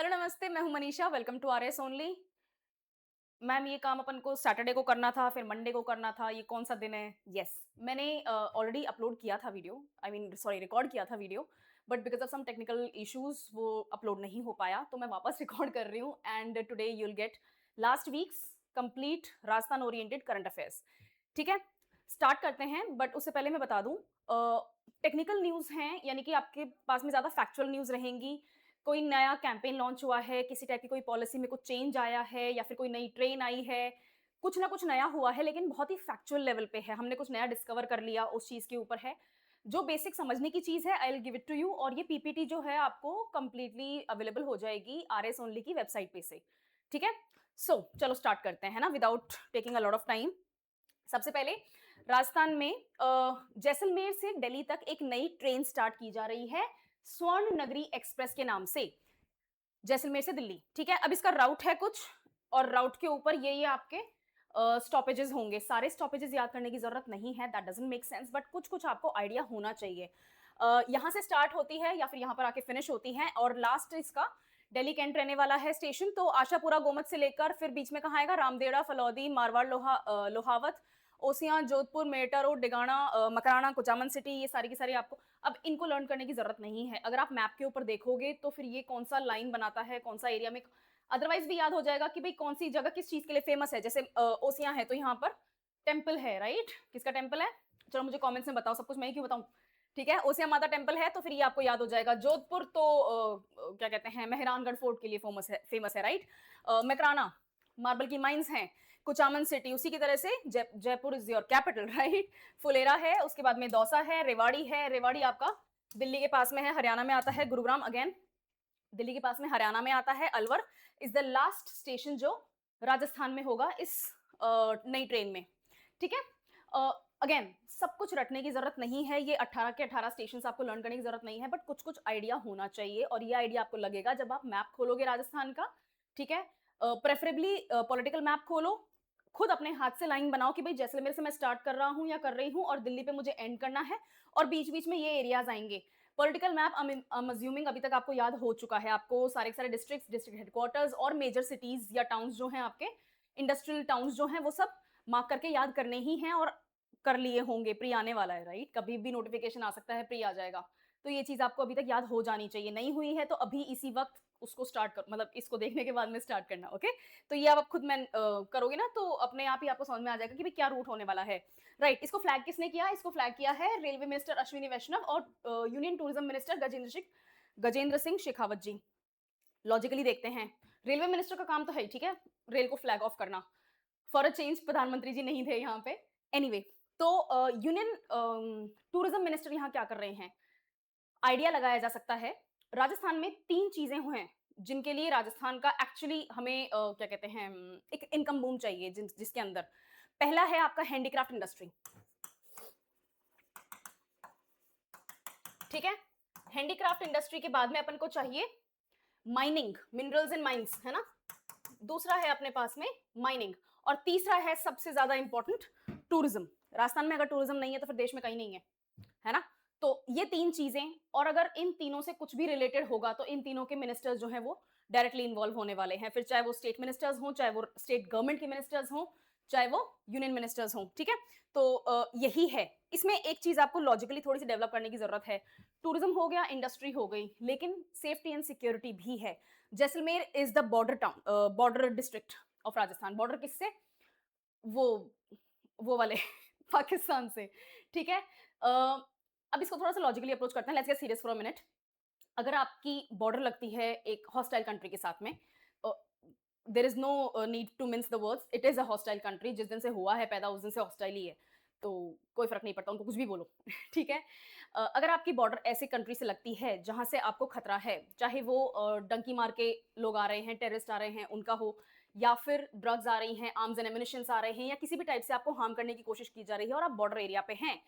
Hello नमस्ते, मैं हूँ Manisha, welcome to RS only. Ma'am ये काम अपन को सैटरडे को करना था, फिर मंडे को करना था, ये कौन-सा दिन है? येस, मैंने ऑलरेडी अपलोड किया था video, I mean sorry record किया था video, but because of some technical issues वो अपलोड नहीं हो पाया, तो मैं वापस रिकॉर्ड कर रही हूँ and today you will get last weeks complete Rajasthan oriented current affairs. ठीक है? स्टार्ट करते हैं, बट उससे पहले मैं बता दूँ टेक्निकल न्यूज़ हैं, यानी कि आपके पास में ज़्यादा फैक्चुअल न्यूज़ रहेंगी। कोई नया कैंपेन लॉन्च हुआ है, किसी टाइप की कोई पॉलिसी में कुछ चेंज आया है या फिर कोई नई ट्रेन आई है, कुछ ना कुछ नया हुआ है लेकिन बहुत ही फैक्चुअल लेवल पे है। हमने कुछ नया डिस्कवर कर लिया उस चीज़ के ऊपर है। जो बेसिक समझने की चीज़ है I will give it to you और ये पीपीटी जो है आपको कंप्लीटली अवेलेबल हो जाएगी आरएस ओनली की वेबसाइट पे से। ठीक है? चलो स्टार्ट करते हैं, है ना? Without taking a lot of time. सबसे पहले राजस्थान में जैसलमेर से दिल्ली तक एक नई ट्रेन स्टार्ट की जा रही है, स्वर्ण नगरी एक्सप्रेस के नाम से। जैसलमेर से दिल्ली, ठीक है? अब इसका राउट है कुछ और राउट के ऊपर ये आपके स्टॉपेजेस होंगे। सारे स्टॉपेजेस याद करने की ज़रूरत नहीं है, that doesn't make sense but कुछ-कुछ आपको आइडिया होना चाहिए। यहाँ से स्टार्ट होती है या फिर यहाँ पर आके फिनिश होती है और लास्ट इसका दिल्ली कैंट रहने वाला है स्टेशन, तो आशापुरा गोमत से लेकर फिर बीच में कहाँ आएगा? रामदेवरा, फलौदी, मारवाड़, लोहावत, ओसियां, जोधपुर, मेरठ रोड, डिगाना, मकराना, कुचामन सिटी, ये सारी की सारी आपको अब इनको लर्न करने की ज़रूरत नहीं है। अगर आप मैप के ऊपर देखोगे तो फिर ये कौन-सा लाइन बनाता है, कौन-सा एरिया में अदरवाइज़ भी याद हो जाएगा कि भई कौन-सी जगह किस चीज़ के लिए फ़ेमस है। जैसे ओसियां है तो यहाँ पर टेम्पल है, राइट? किसका टेम्पल है? चलो मुझे कमेंट्स में बताओ, सब कुछ मैं ही क्यों बताऊँ? ठीक है, ओसियां माता टेम्पल है तो फिर ये आपको याद हो जाएगा। जोधपुर तो क्या कहते हैं मेहरानगढ़ फोर्ट के लिए फ़ेमस है, राइट? मकराना मार्बल की माइन्स हैं। कुचामन सिटी उसी की तरह से Jaipur is your capital right? Phulera है, उसके बाद में दौसा है, रेवाड़ी है, रेवाड़ी आपका दिल्ली के पास में है, हरियाणा में आता है, गुरुग्राम अगेन दिल्ली के पास में हरियाणा में आता है, Alwar is the last station जो राजस्थान में होगा इस नई ट्रेन में, ठीक है? अगेन सब कुछ रटने की ज़रूरत नहीं है, ये 18 के 18 स्टेशंस आपको लर्न करने की ज़रूरत नहीं है, बट कुछ-कुछ आइडिया होना चाहिए और ये आइडिया आपको लगेगा जब आप मैप खोलोगे राजस्थान का, ठीक है? प्रेफरेबली पॉलिटिकल मैप खोलो, खुद अपने हाथ से लाइन बनाओ कि भई जैसलमेर से मैं स्टार्ट कर रहा हूँ या कर रही हूँ और दिल्ली पे मुझे एंड करना है और बीच-बीच में ये एरियाज़ आएँगे। Political map I am assuming अभी तक आपको याद हो चुका है। आपको सारे के सारे डिस्ट्रिक्ट्स, डिस्ट्रिक्ट हेडक्वार्टर्स और मेजर सिटीज़ या टाउन्स जो हैं आपके, इंडस्ट्रियल टाउन्स जो हैं वो सब मार्क करके याद करने ही हैं और कर लिए होंगे। प्री आने वाला है, राइट? कभी भी नोटिफ़िकेशन आ सकता है, प्री आ जाएगा। तो ये चीज़ आपको अभी तक याद हो जानी चाहिए। नहीं हुई है तो अभी इसी वक़्त उसको स्टार्ट कर मतलब इसको देखने के बाद में स्टार्ट करना, ओके? तो ये आप खुद करोगे ना तो अपने आप ही आपको समझ में आ जाएगा कि भई क्या रूट होने वाला है। राइट, इसको फ्लैग किसने किया? इसको फ्लैग किया है रेलवे मिनिस्टर अश्विनी वैष्णव और union tourism minister Gajendra Singh Shekhawat ji. Logically देखते हैं, रेलवे मिनिस्टर का काम तो है ही, ठीक है? रेल को फ्लैग ऑफ करना। फॉर अ चेंज प्रधानमंत्री जी नहीं थे यहाँ पे। एनीवे तो यूनियन टूरिज्म मिनिस्टर यहाँ क्या कर रहे हैं? आइडिया लगाया जा सकता है। राजस्थान में 3 चीज़ें हैं, जिनके लिए राजस्थान का एक्चुअली हमें क्या कहते हैं एक इनकम बूम चाहिए जिसके अंदर। पहला है आपका हैंडीक्राफ्ट इंडस्ट्री, ठीक है? हैंडीक्राफ्ट इंडस्ट्री के बाद में अपन को चाहिए माइनिंग, मिनरल्स एंड माइन्स, है ना? दूसरा है अपने पास में माइनिंग और तीसरा है सबसे ज्यादा इंपॉर्टेंट टूरिज्म। राजस्थान में अगर टूरिज्म नहीं है तो फिर देश में कहीं नहीं है ना? तो ये 3 चीजें और अगर इन तीनों से कुछ भी रिलेटेड होगा तो इन तीनों के मिनिस्टर्स जो हैं वो डायरेक्टली इन्वॉल्व होने वाले हैं। फिर चाहे वो स्टेट मिनिस्टर्स हों, चाहे वो स्टेट गवर्नमेंट के मिनिस्टर्स हों, चाहे वो यूनियन मिनिस्टर्स हों, ठीक है? तो यही है। इसमें एक चीज आपको लॉजिकली थोड़ी सी डेवलप करने की जरूरत है। टूरिज्म हो गया, इंडस्ट्री हो गई, लेकिन सेफ्टी एंड सिक्योरिटी भी है। Jaisalmer is the border district of Rajasthan. Border किससे? वो वो वाले पाकिस्तान से, ठीक है? अब इसको थोड़ा सा लॉजिकली अप्रोच करते हैं। Let's get serious for a minute. अगर आपकी बॉर्डर लगती है एक हॉस्टाइल कंट्री के साथ में, there is no need to mince the words, it is a hostile country. जिस दिन से हुआ है पैदा उस दिन से हॉस्टाइल ही है, तो कोई फर्क नहीं पड़ता, उनको कुछ भी बोलो ठीक है? अगर आपकी बॉर्डर ऐसे कंट्री से लगती है जहां से आपको खतरा है, चाहे वो डंकी मार के लोग आ रहे हैं, टेररिस्ट आ रहे हैं उनका हो, या फिर ड्रग्स आ रही हैं, आर्म्स एंड एमिनिशंस आ रहे हैं, या किसी भी टाइप से आपको हार्म करने की कोशिश की जा रही है और आप बॉर्डर एरिया पे हैं,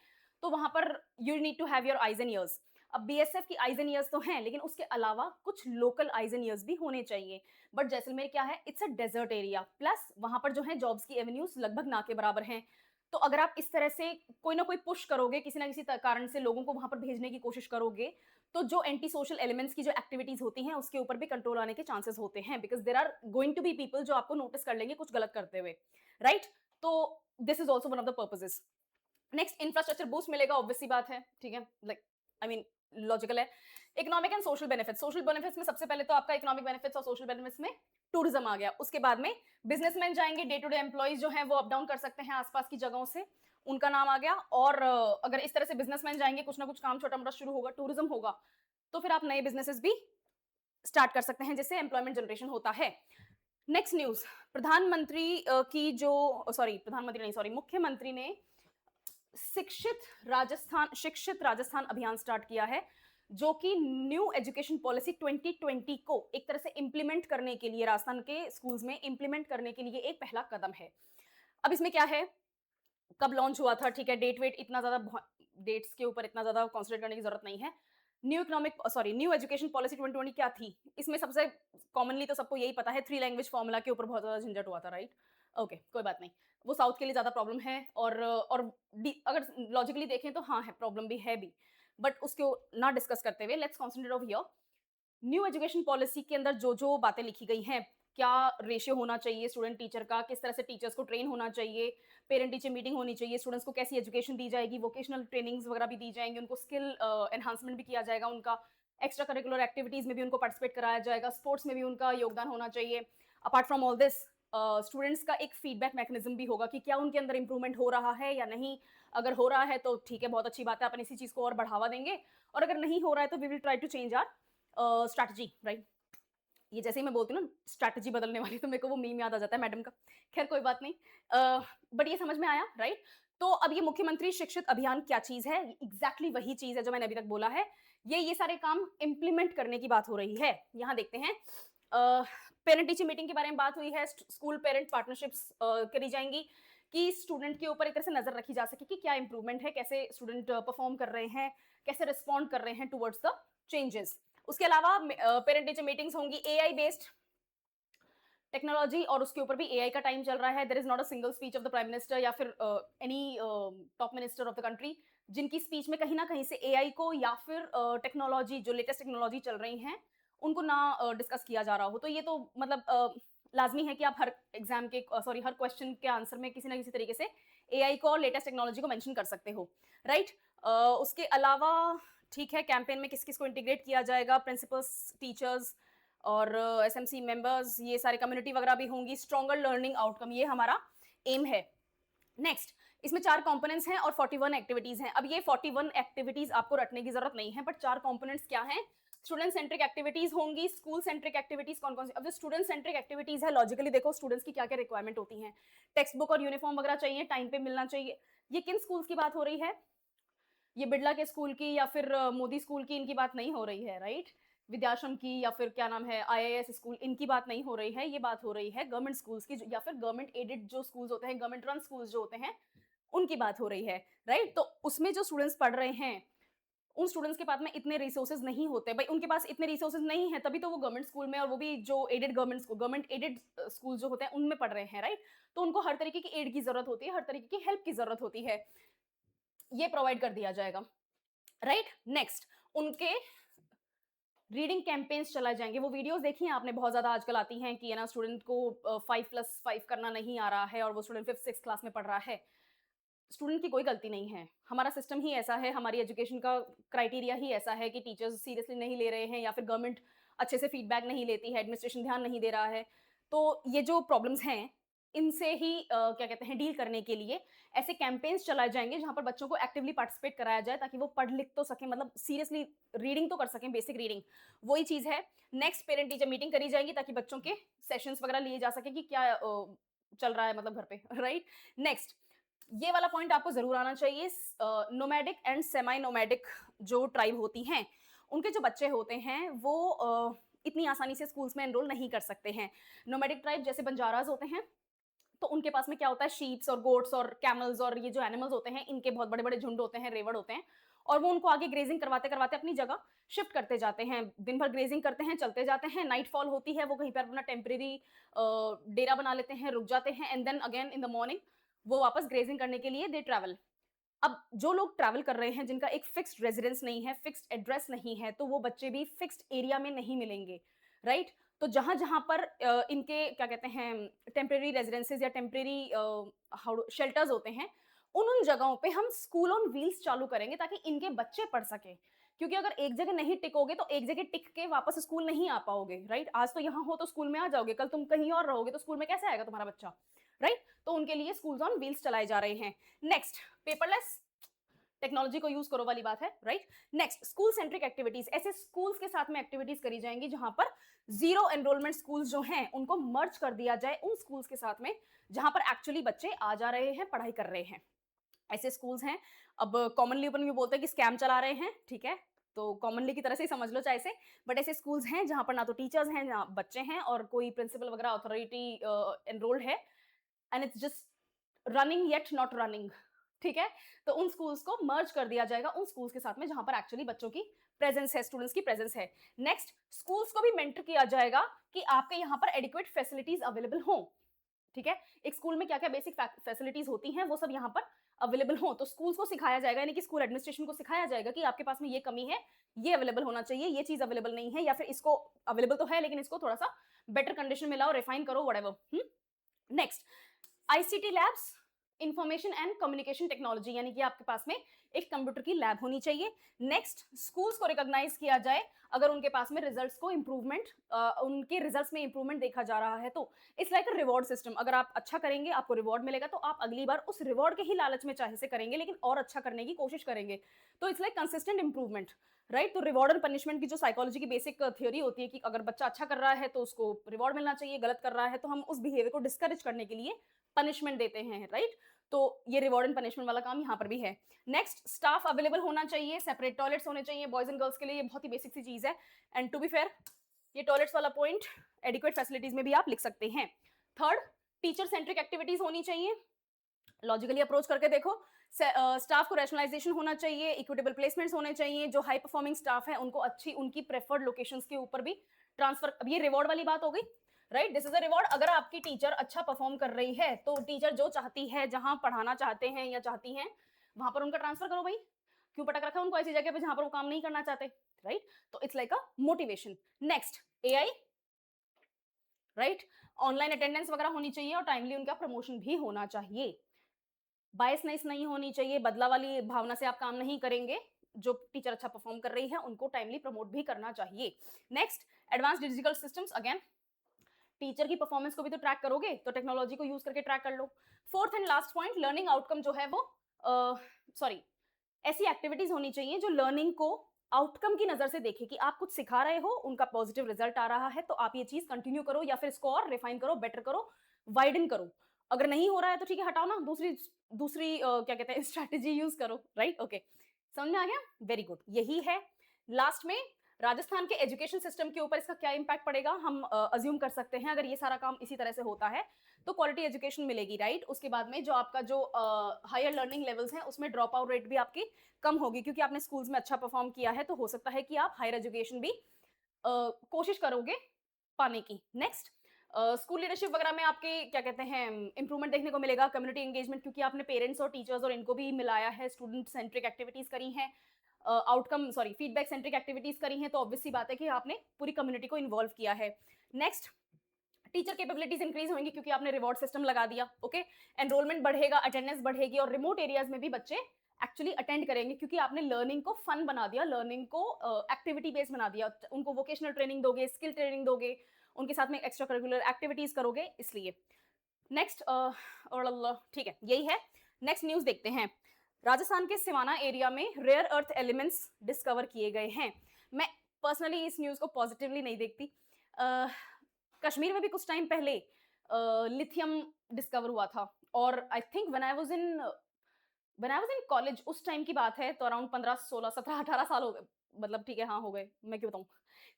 तो वहां पर you need to have your eyes and ears. अब बीएसएफ की आइज एंड ईयर्स तो हैं, लेकिन उसके अलावा कुछ लोकल आइज एंड ईयर्स भी होने चाहिए। बट जैसलमेर क्या है? It's a desert area, plus वहां पर जो है जॉब्स की एवेन्यूज लगभग ना के बराबर हैं। तो अगर आप इस तरह से कोई ना कोई पुश करोगे, किसी ना किसी कारण से लोगों को वहां पर भेजने की कोशिश करोगे, तो जो एंटी सोशल एलिमेंट्स की जो एक्टिविटीज होती हैं उसके ऊपर भी कंट्रोल आने के चांसेस होते हैं, because there are going to be people जो आपको नोटिस कर लेंगे कुछ गलत करते हुए, राइट? तो this is also one of the purposes. Next, infrastructure boost मिलेगा, ऑब्वियस सी बात है, ठीक है, लाइक आई मीन लॉजिकल है। Economic and social benefits, social benefits में सबसे पहले तो आपका इकोनॉमिक बेनिफिट्स और सोशल बेनिफिट्स में टूरिज्म आ गया। उसके बाद में बिजनेसमैन जाएंगे, डे टू डे एम्प्लॉइज जो हैं वो अप डाउन कर सकते हैं आसपास की जगहों से, उनका नाम आ गया। और अगर इस तरह से बिजनेसमैन जाएंगे, कुछ ना कुछ काम छोटा मोटा शुरू होगा, टूरिज्म होगा, तो फिर आप नए बिजनेसेस भी स्टार्ट कर सकते हैं, जिससे एम्प्लॉयमेंट जनरेशन होता है। नेक्स्ट न्यूज, प्रधानमंत्री की जो सॉरी प्रधानमंत्री नहीं, सॉरी मुख्यमंत्री ने शिक्षित राजस्थान अभियान स्टार्ट किया है, जो कि न्यू एजुकेशन पॉलिसी 2020 को एक तरह से इंप्लीमेंट करने के लिए, राजस्थान के स्कूल्स में इंप्लीमेंट करने के लिए एक पहला कदम है। अब इसमें क्या है, कब लॉन्च हुआ था, ठीक है, डेट वेट इतना ज्यादा, डेट्स के ऊपर इतना ज्यादा कॉन्सेंट्रेट करने की जरूरत नहीं है। न्यू एजुकेशन पॉलिसी 2020 क्या थी, इसमें सबसे कॉमनली तो सबको यही पता है, 3 लैंग्वेज फॉर्मूला के ऊपर बहुत ज्यादा झंझट हुआ था, राइट? ओके, कोई बात नहीं, वो साउथ के लिए ज्यादा प्रॉब्लम है, और अगर लॉजिकली देखें तो हाँ है, प्रॉब्लम भी है भी, बट उसको ना डिस्कस करते हुए let's concentrate of here. New education policy के अंदर जो जो बातें लिखी गई हैं, क्या रेशियो होना चाहिए स्टूडेंट टीचर का, किस तरह से टीचर्स को ट्रेन होना चाहिए, पेरेंट टीचर मीटिंग होनी चाहिए, स्टूडेंट्स को कैसी एजुकेशन दी जाएगी, वोकेशनल ट्रेनिंग्स वगैरह भी दी जाएंगी, उनको स्किल एनहांसमेंट भी किया जाएगा, उनका एक्स्ट्रा करिकुलर एक्टिविटीज में भी उनको पार्टिसिपेट कराया जाएगा, स्पोर्ट्स में भी उनका योगदान होना चाहिए। Apart from all this, students का एक फीडबैक मैकेनिज्म भी होगा कि क्या उनके अंदर इंप्रूवमेंट हो रहा है या नहीं। अगर हो रहा है तो ठीक है, बहुत अच्छी बात है, अपन इसी चीज को और बढ़ावा देंगे, और अगर नहीं हो रहा है तो we will try to change our strategy, right? ये जैसे ही मैं बोलती हूँ ना स्ट्रैटेजी बदलने वाली, तो मेरे को वो मीम याद आ जाता है मैडम का। खैर कोई बात नहीं, बट ये समझ में आया, राइट? तो अब ये मुख्यमंत्री शिक्षित अभियान क्या चीज है, एग्जैक्टली वही चीज है जो मैंने अभी तक बोला है। ये सारे काम इंप्लीमेंट करने की बात हो रही है। यहाँ देखते हैं, पेरेंट टीचर मीटिंग के बारे में बात हुई है, स्कूल पेरेंट पार्टनरशिप्स करी जाएंगी कि स्टूडेंट के ऊपर एक तरह से नजर रखी जा सके कि क्या इंप्रूवमेंट है, कैसे स्टूडेंट परफॉर्म कर रहे हैं, कैसे रिस्पॉन्ड कर रहे हैं टुवर्ड्स द चेंजेस। उसके अलावा पेरेंट टीचर मीटिंग्स होंगी एआई बेस्ड टेक्नोलॉजी, और उसके ऊपर भी एआई का टाइम चल रहा है। There is not a single speech of the prime minister या फिर any top minister of the country जिनकी स्पीच में कहीं ना कहीं से एआई को या फिर टेक्नोलॉजी, जो लेटेस्ट टेक्नोलॉजी चल रही हैं, उनको ना डिस्कस किया जा रहा हो। तो ये तो मतलब लाजमी है कि आप हर एग्जाम के हर क्वेश्चन के आंसर में किसी ना किसी तरीके से एआई को और लेटेस्ट टेक्नोलॉजी को मेंशन कर सकते हो, राइट? उसके अलावा ठीक है, कैंपेन में किस किस को इंटीग्रेट किया जाएगा, प्रिंसिपल्स, टीचर्स और एसएमसी मेंबर्स, ये सारे कम्युनिटी वगैरह भी होंगी। स्ट्रॉन्गर लर्निंग आउटकम, ये हमारा एम है। नेक्स्ट, इसमें 4 कंपोनेंट्स हैं और 41 एक्टिविटीज हैं। अब ये 41 एक्टिविटीज आपको रटने की जरूरत नहीं है, बट 4 कंपोनेंट्स क्या हैं? स्टूडेंट सेंट्रिक एक्टिविटीज होंगी, स्कूल सेंट्रिक एक्टिविटीज कौन कौन सी। अब जो स्टूडेंट सेंट्रिक एक्टिविटीज है, लॉजिकली देखो स्टूडेंट्स की क्या क्या रिक्वायरमेंट होती हैं। टेक्स्ट बुक और यूनिफॉर्म वगैरह चाहिए, टाइम पे मिलना चाहिए। ये किन स्कूल्स की बात हो रही है? ये बिड़ला के स्कूल की या फिर मोदी स्कूल की इनकी बात नहीं हो रही है, राइट? विद्याश्रम की या फिर क्या नाम है, आईआईएस स्कूल, इनकी बात नहीं हो रही है। ये बात हो रही है गवर्नमेंट स्कूल्स की, या फिर गवर्नमेंट एडेड जो स्कूल्स होते हैं, गवर्नमेंट रन स्कूल्स जो होते हैं, उनकी बात हो रही है, राइट? तो उसमें जो स्टूडेंट्स पढ़ रहे हैं, उन स्टूडेंट्स के पास में इतने रिसोर्सेज नहीं होते भाई, उनके पास इतने रिसोर्सेज नहीं है, तभी तो वो गवर्नमेंट स्कूल में, और वो भी जो एडेड गवर्नमेंट एडेड स्कूल जो होते हैं उनमें पढ़ रहे हैं, राइट? तो उनको हर तरीके की एड की जरूरत होती है, हर तरीके की हेल्प की जरूरत होती है, ये प्रोवाइड कर दिया जाएगा, राइट? नेक्स्ट, उनके रीडिंग कैंपेन्स चलाए जाएंगे। वो वीडियोस देखी हैं आपने, बहुत ज्यादा आजकल आती हैं कि है ना, स्टूडेंट को 5+5 करना नहीं आ रहा है और वो स्टूडेंट 5th-6th क्लास में पढ़ रहा है। स्टूडेंट की कोई गलती नहीं है, हमारा सिस्टम ही ऐसा है, हमारी एजुकेशन का क्राइटेरिया ही ऐसा है कि टीचर्स सीरियसली नहीं ले रहे हैं, या फिर गवर्नमेंट अच्छे से फीडबैक नहीं लेती है, एडमिनिस्ट्रेशन ध्यान नहीं दे रहा है। तो ये जो प्रॉब्लम्स हैं, इनसे ही क्या कहते हैं, डील करने के लिए ऐसे कैंपेन्स चलाए जाएंगे जहां पर बच्चों को एक्टिवली पार्टिसिपेट कराया जाए, ताकि वो पढ़ लिख तो सकें, मतलब सीरियसली रीडिंग तो कर सकें, बेसिक रीडिंग, वही चीज है। नेक्स्ट, पेरेंट टीचर मीटिंग करी जाएगी ताकि बच्चों के सेशंस वगैरह लिए जा सके कि क्या चल रहा है मतलब घर पे, राइट? नेक्स्ट, ये वाला पॉइंट आपको जरूर आना चाहिए। नोमैडिक एंड सेमी नोमैडिक जो ट्राइब होती हैं, उनके जो बच्चे होते हैं वो इतनी आसानी से स्कूल्स में एनरोल नहीं कर सकते हैं। नोमैडिक ट्राइब जैसे बंजाराज होते हैं, तो उनके पास में क्या होता है, शीप्स और गोट्स और कैमल्स और ये जो एनिमल्स होते हैं, इनके बहुत बड़े बड़े झुंड होते हैं, रेवड़ होते हैं, और वो उनको आगे ग्रेजिंग करवाते करवाते अपनी जगह शिफ्ट करते जाते हैं। दिन भर ग्रेजिंग करते हैं, चलते जाते हैं, नाइटफॉल होती है, वो कहीं पर अपना टेम्परेरी डेरा बना लेते हैं, रुक जाते हैं, and then again in the morning वो वापस ग्रेजिंग करने के लिए दे ट्रैवल। अब जो लोग ट्रैवल कर रहे हैं, जिनका एक फिक्स्ड रेजिडेंस नहीं है, फिक्स्ड एड्रेस नहीं है, तो वो बच्चे भी फिक्स्ड एरिया में नहीं मिलेंगे, राइट? तो जहाँ-जहाँ पर इनके क्या कहते हैं टेम्परेरी रेजिडेंसेस या टेम्परेरी हाउ शेल्टर्स होते हैं, उन जगहों पे हम स्कूल ऑन व्हील्स चालू करेंगे ताकि इनके बच्चे पढ़ सकें। क्योंकि अगर एक जगह नहीं टिकोगे तो एक जगह टिक के वापस स्कूल नहीं आ पाओगे, राइट? आज तो यहाँ हो तो स्कूल में आ जाओगे, कल तुम कहीं और रहोगे तो स्कूल में कैसे आएगा तुम्हारा बच्चा, राइट? तो उनके लिए स्कूल्स ऑन व्हील्स चलाए जा रहे हैं। नेक्स्ट, पेपरलेस टेक्नोलॉजी को यूज करो वाली बात है, right? Next, school centric activities, ऐसे स्कूल्स के साथ में एक्टिविटीज करी जाएंगी जहां पर जीरो एनरोलमेंट स्कूल्स जो हैं उनको मर्ज कर दिया जाए उन स्कूल्स के साथ में जहां पर एक्चुअली बच्चे आ जा रहे हैं, पढ़ाई कर रहे हैं। ऐसे स्कूल्स हैं, अब कॉमनली अपन ये बोलते हैं कि स्कैम चला रहे हैं, ठीक है? तो कॉमनली की तरह से ही समझ लो चाहे से, बट ऐसे स्कूल्स हैं जहां पर ना तो टीचर्स हैं, ना बच्चे हैं और कोई प्रिंसिपल वगैरह अथॉरिटी एनरोल्ड है, and it's just running yet not running, ठीक है? तो उन स्कूल्स को मर्ज कर दिया जाएगा उन स्कूल्स के साथ में जहां पर एक्चुअली बच्चों की प्रेजेंस है, स्टूडेंट्स की प्रेजेंस है। नेक्स्ट, स्कूल्स को भी मेंटर किया जाएगा कि आपके यहाँ पर एडिक्वेट फैसिलिटीज अवेलेबल हो, ठीक है? एक स्कूल में क्या-क्या बेसिक फैसिलिटीज होती हैं वो सब यहाँ पर अवेलेबल हो, तो स्कूल्स को सिखाया जाएगा, यानी कि स्कूल एडमिनिस्ट्रेशन को सिखाया जाएगा कि आपके पास में ये कमी है, ये अवेलेबल होना चाहिए, ये चीज अवेलेबल नहीं है, या फिर इसको अवेलेबल तो है लेकिन इसको थोड़ा सा बेटर कंडीशन में लाओ, रिफाइन करो, whatever. Next, ICT labs, information and communication technology, यानी कि आपके पास में एक कंप्यूटर की लैब होनी चाहिए। नेक्स्ट, स्कूल्स को रिकॉग्नाइज किया जाए अगर उनके पास में रिजल्ट्स को इंप्रूवमेंट उनके रिजल्ट्स में इंप्रूवमेंट देखा जा रहा है, तो it's like a reward system. अगर आप अच्छा करेंगे आपको रिवॉर्ड मिलेगा, तो आप अगली बार उस रिवॉर्ड के ही लालच में चाहे से करेंगे लेकिन और अच्छा करने की कोशिश करेंगे। तो it's like consistent improvement, right? तो रिवॉर्ड एंड पनिशमेंट की जो साइकोलॉजी की बेसिक थ्योरी होती है कि अगर बच्चा अच्छा कर रहा है तो उसको रिवॉर्ड मिलना चाहिए, गलत कर रहा है तो हम उस बिहेवियर को डिस्करेज करने के लिए पनिशमेंट देते हैं, राइट? तो ये रिवॉर्ड एंड पनिशमेंट वाला काम यहाँ पर भी है। नेक्स्ट, स्टाफ अवेलेबल होना चाहिए, सेपरेट टॉयलेट्स होने चाहिए बॉयज एंड गर्ल्स के लिए, ये बहुत ही बेसिक सी चीज है। एंड टू बी फेयर, ये टॉयलेट्स वाला पॉइंट एडिक्वेट फैसिलिटीज में भी आप लिख सकते हैं। थर्ड, टीचर सेंट्रिक एक्टिविटीज होनी चाहिए, लॉजिकली अप्रोच करके देखो। स्टाफ को रैशनलाइजेशन होना चाहिए, इक्विटेबल प्लेसमेंट्स होने चाहिए, जो हाई परफॉर्मिंग स्टाफ है उनको अच्छी उनकी प्रेफर्ड लोकेशंस के ऊपर भी ट्रांसफर। अब ये रिवॉर्ड वाली बात हो गई, right? This is a reward. अगर आपकी टीचर अच्छा परफॉर्म कर रही है तो टीचर जो चाहती है, जहां पढ़ाना चाहते हैं या चाहती हैं, वहां पर उनका ट्रांसफर करो भाई। क्यों पटक रखा है उनको ऐसी जगह पे जहां पर वो काम नहीं करना चाहते, राइट? तो it's like a motivation. Next, AI, right? Online attendance वगैरह होनी चाहिए और टाइमली उनका प्रमोशन भी होना चाहिए। बायसनेस नहीं होनी चाहिए, बदला वाली भावना से आप काम नहीं करेंगे। जो टीचर अच्छा परफॉर्म कर रही है उनको टाइमली प्रमोट भी करना चाहिए। Next, advance digital systems, again teacher की परफॉर्मेंस को भी तो ट्रैक करोगे, तो टेक्नोलॉजी को यूज करके ट्रैक कर लो। Fourth and last point, learning outcome जो है वो सॉरी ऐसी एक्टिविटीज होनी चाहिए जो लर्निंग को आउटकम की नजर से देखे कि आप कुछ सिखा रहे हो, उनका पॉजिटिव रिजल्ट आ रहा है, तो आप ये चीज कंटिन्यू करो या फिर इसको और रिफाइन करो, बेटर करो, वाइडन करो। अगर नहीं हो रहा है तो ठीक है, हटाओ ना, दूसरी दूसरी क्या कहते हैं स्ट्रैटेजी यूज करो, राइट? ओके, समझ में आ गया? Very good. यही है लास्ट में राजस्थान के एजुकेशन सिस्टम के ऊपर इसका क्या इंपैक्ट पड़ेगा, हम अज्यूम कर सकते हैं अगर ये सारा काम इसी तरह से होता है तो क्वालिटी एजुकेशन मिलेगी, राइट? उसके बाद में जो आपका जो हायर लर्निंग लेवल्स हैं उसमें ड्रॉप आउट रेट भी आपकी कम होगी, क्योंकि आपने स्कूल्स में अच्छा परफॉर्म किया है तो हो सकता है कि आप हायर एजुकेशन भी कोशिश करोगे पाने की। नेक्स्ट, स्कूल लीडरशिप वगैरह में आपके क्या कहते हैं इंप्रूवमेंट देखने को मिलेगा। कम्युनिटी एंगेजमेंट, क्योंकि आपने पेरेंट्स और टीचर्स और इनको भी मिलाया है, स्टूडेंट सेंट्रिक एक्टिविटीज करी हैं, outcome sorry feedback centric activities करी हैं, तो ऑब्वियस सी बात है कि आपने पूरी कम्युनिटी को इन्वॉल्व किया है। नेक्स्ट, टीचर कैपेबिलिटीज इंक्रीज होंगी क्योंकि आपने रिवॉर्ड सिस्टम लगा दिया, ओके? एनरोलमेंट बढ़ेगा, अटेंडेंस बढ़ेगी और रिमोट एरियाज में भी बच्चे एक्चुअली अटेंड करेंगे क्योंकि आपने लर्निंग को फन बना दिया, लर्निंग को एक्टिविटी बेस्ड बना दिया। उनको वोकेशनल ट्रेनिंग दोगे, स्किल ट्रेनिंग दोगे, उनके साथ में एक्स्ट्रा करिकुलर एक्टिविटीज करोगे, इसलिए। नेक्स्ट, और ठीक है, यही है। नेक्स्ट न्यूज देखते हैं। राजस्थान के सिवाना एरिया में रेयर अर्थ एलिमेंट्स डिस्कवर किए गए हैं। मैं पर्सनली इस न्यूज को पॉजिटिवली नहीं देखती। कश्मीर में भी कुछ टाइम पहले लिथियम डिस्कवर हुआ था, और I think when I was in college, उस टाइम की बात है, तो अराउंड 15 16 17 18 साल हो गए, मतलब ठीक है, हाँ हो गए, मैं क्यों बताऊं,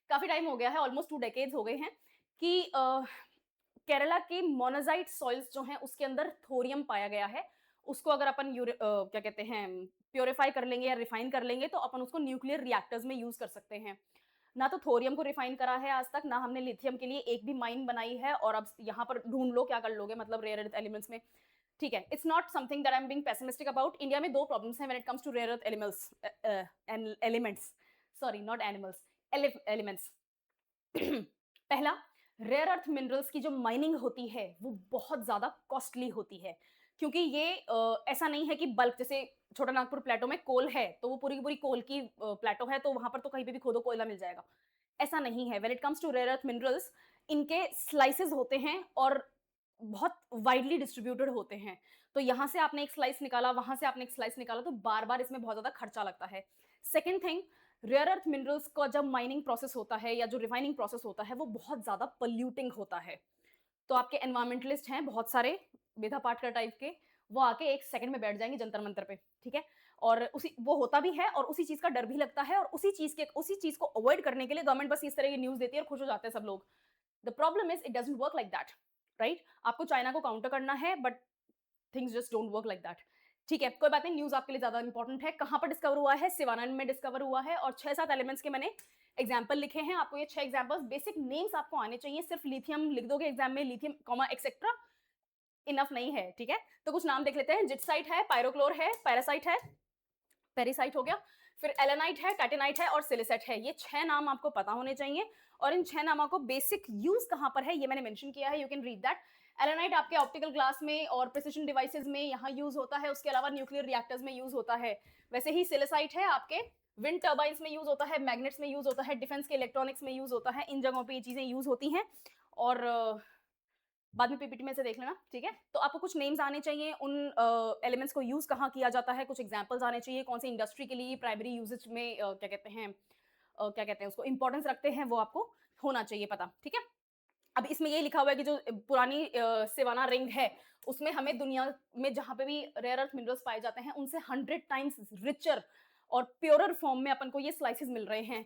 काफी टाइम हो गया है, ऑलमोस्ट 2 डेकेड्स हो गए हैं कि केरला के मोनाजाइट सॉइल्स जो हैं उसके अंदर थोरियम पाया गया है। उसको अगर अपन क्या कहते हैं प्योरीफाई कर लेंगे या रिफाइन कर लेंगे तो अपन उसको न्यूक्लियर रिएक्टर्स में यूज कर सकते हैं। ना तो थोरियम को रिफाइन करा है आज तक, ना हमने लिथियम के लिए एक भी माइन बनाई है, और अब यहाँ पर ढूंढ लो क्या कर लोगे, मतलब रेयर अर्थ एलिमेंट्स में। ठीक है, it's not something that I am being pessimistic about. India में 2 प्रॉब्लम्स हैं when it comes to rare earth elements, elements, sorry not animals, elements. पहला, रेयर अर्थ मिनरल्स की जो माइनिंग होती है वो बहुत ज्यादा कॉस्टली होती है, क्योंकि ये ऐसा नहीं है कि बल्क, जैसे छोटा नागपुर प्लेटो में कोल है तो वो पूरी की पूरी कोल की प्लेटो है, तो वहां पर तो कहीं पे भी खोदो कोयला मिल जाएगा। ऐसा नहीं है। When it comes to rare earth minerals, इनके स्लाइसेस होते हैं और बहुत वाइडली डिस्ट्रीब्यूटेड होते हैं। तो यहाँ से आपने एक स्लाइस निकाला, वहां से आपने एक स्लाइस निकाला, तो बार बार इसमें बहुत ज्यादा खर्चा लगता है। Second thing, rare earth minerals का जब माइनिंग प्रोसेस होता है या जो रिफाइनिंग प्रोसेस होता है वो बहुत ज्यादा पोल्यूटिंग होता है। तो आपके एनवायरमेंटलिस्ट हैं बहुत सारे, मेधा पाटकर टाइप के, वो आके एक सेकंड में बैठ जाएंगे जंतर मंतर पे, ठीक है। और उसी वो होता भी है और उसी चीज का डर भी लगता है, और उसी चीज को अवॉइड करने के लिए गवर्नमेंट बस इस तरह की न्यूज देती है और खुश हो जाते हैं सब लोग। The problem is it doesn't work like that, right. आपको चाइना को काउंटर करना है, but things just don't work like that. ठीक है, कोई बात नहीं, न्यूज आपके लिए ज्यादा इंपॉर्टेंट है। कहां पर डिस्कवर हुआ है? सिवाना में डिस्कवर हुआ है, और 6-7 एलिमेंट्स के मैंने एग्जाम्पल लिखे हैं। आपको ये 6 एग्जाम्पल्स, बेसिक नेम्स आपको आने चाहिए। सिर्फ लिथियम लिख दोगे एग्जाम में, लिथियम कॉमा एक्सेट्रा, इनफ नहीं है, ठीक है। तो कुछ नाम देख लेते हैं। जिटसाइट है, पायरोक्लोर है, पैरासाइट है, पेरिसाइट हो गया, फिर एलेनाइट है, टाइटेनाइट है और सिलिसेट है। ये 6 नाम आपको पता होने चाहिए, और इन 6 नामों को बेसिक यूज कहां पर है ये मैंने मेंशन किया है, यू कैन रीड दैट। एलेनाइट आपके ऑप्टिकल ग्लास में और प्रिसिशन डिवाइसेस में यहाँ यूज होता है, उसके अलावा न्यूक्लियर रिएक्टर्स में यूज होता है। वैसे ही सिलिसाइट है आपके विंड टर्बाइंस में यूज होता है, मैग्नेट्स में यूज होता है, डिफेंस के इलेक्ट्रॉनिक्स में यूज होता है। इन जगहों पे ये चीजें यूज होती हैं, और बाद में पीपीटी में से देख लेना, ठीक है। तो आपको कुछ नेम्स आने चाहिए, उन एलिमेंट्स को यूज कहाँ किया जाता है, कुछ एग्जांपल्स आने चाहिए, कौन सी इंडस्ट्री के लिए प्राइमरी यूजेज में क्या कहते हैं, उसको इंपॉर्टेंस रखते हैं, वो आपको होना चाहिए पता, ठीक है। अब इसमें ये लिखा हुआ है कि जो पुरानी सिवाना रिंग है, उसमें हमें दुनिया में जहां पे भी रेयर अर्थ मिनरल्स पाए जाते हैं उनसे 100 टाइम्स रिचर और प्योरर फॉर्म में अपन को ये स्लाइसेस मिल रहे हैं।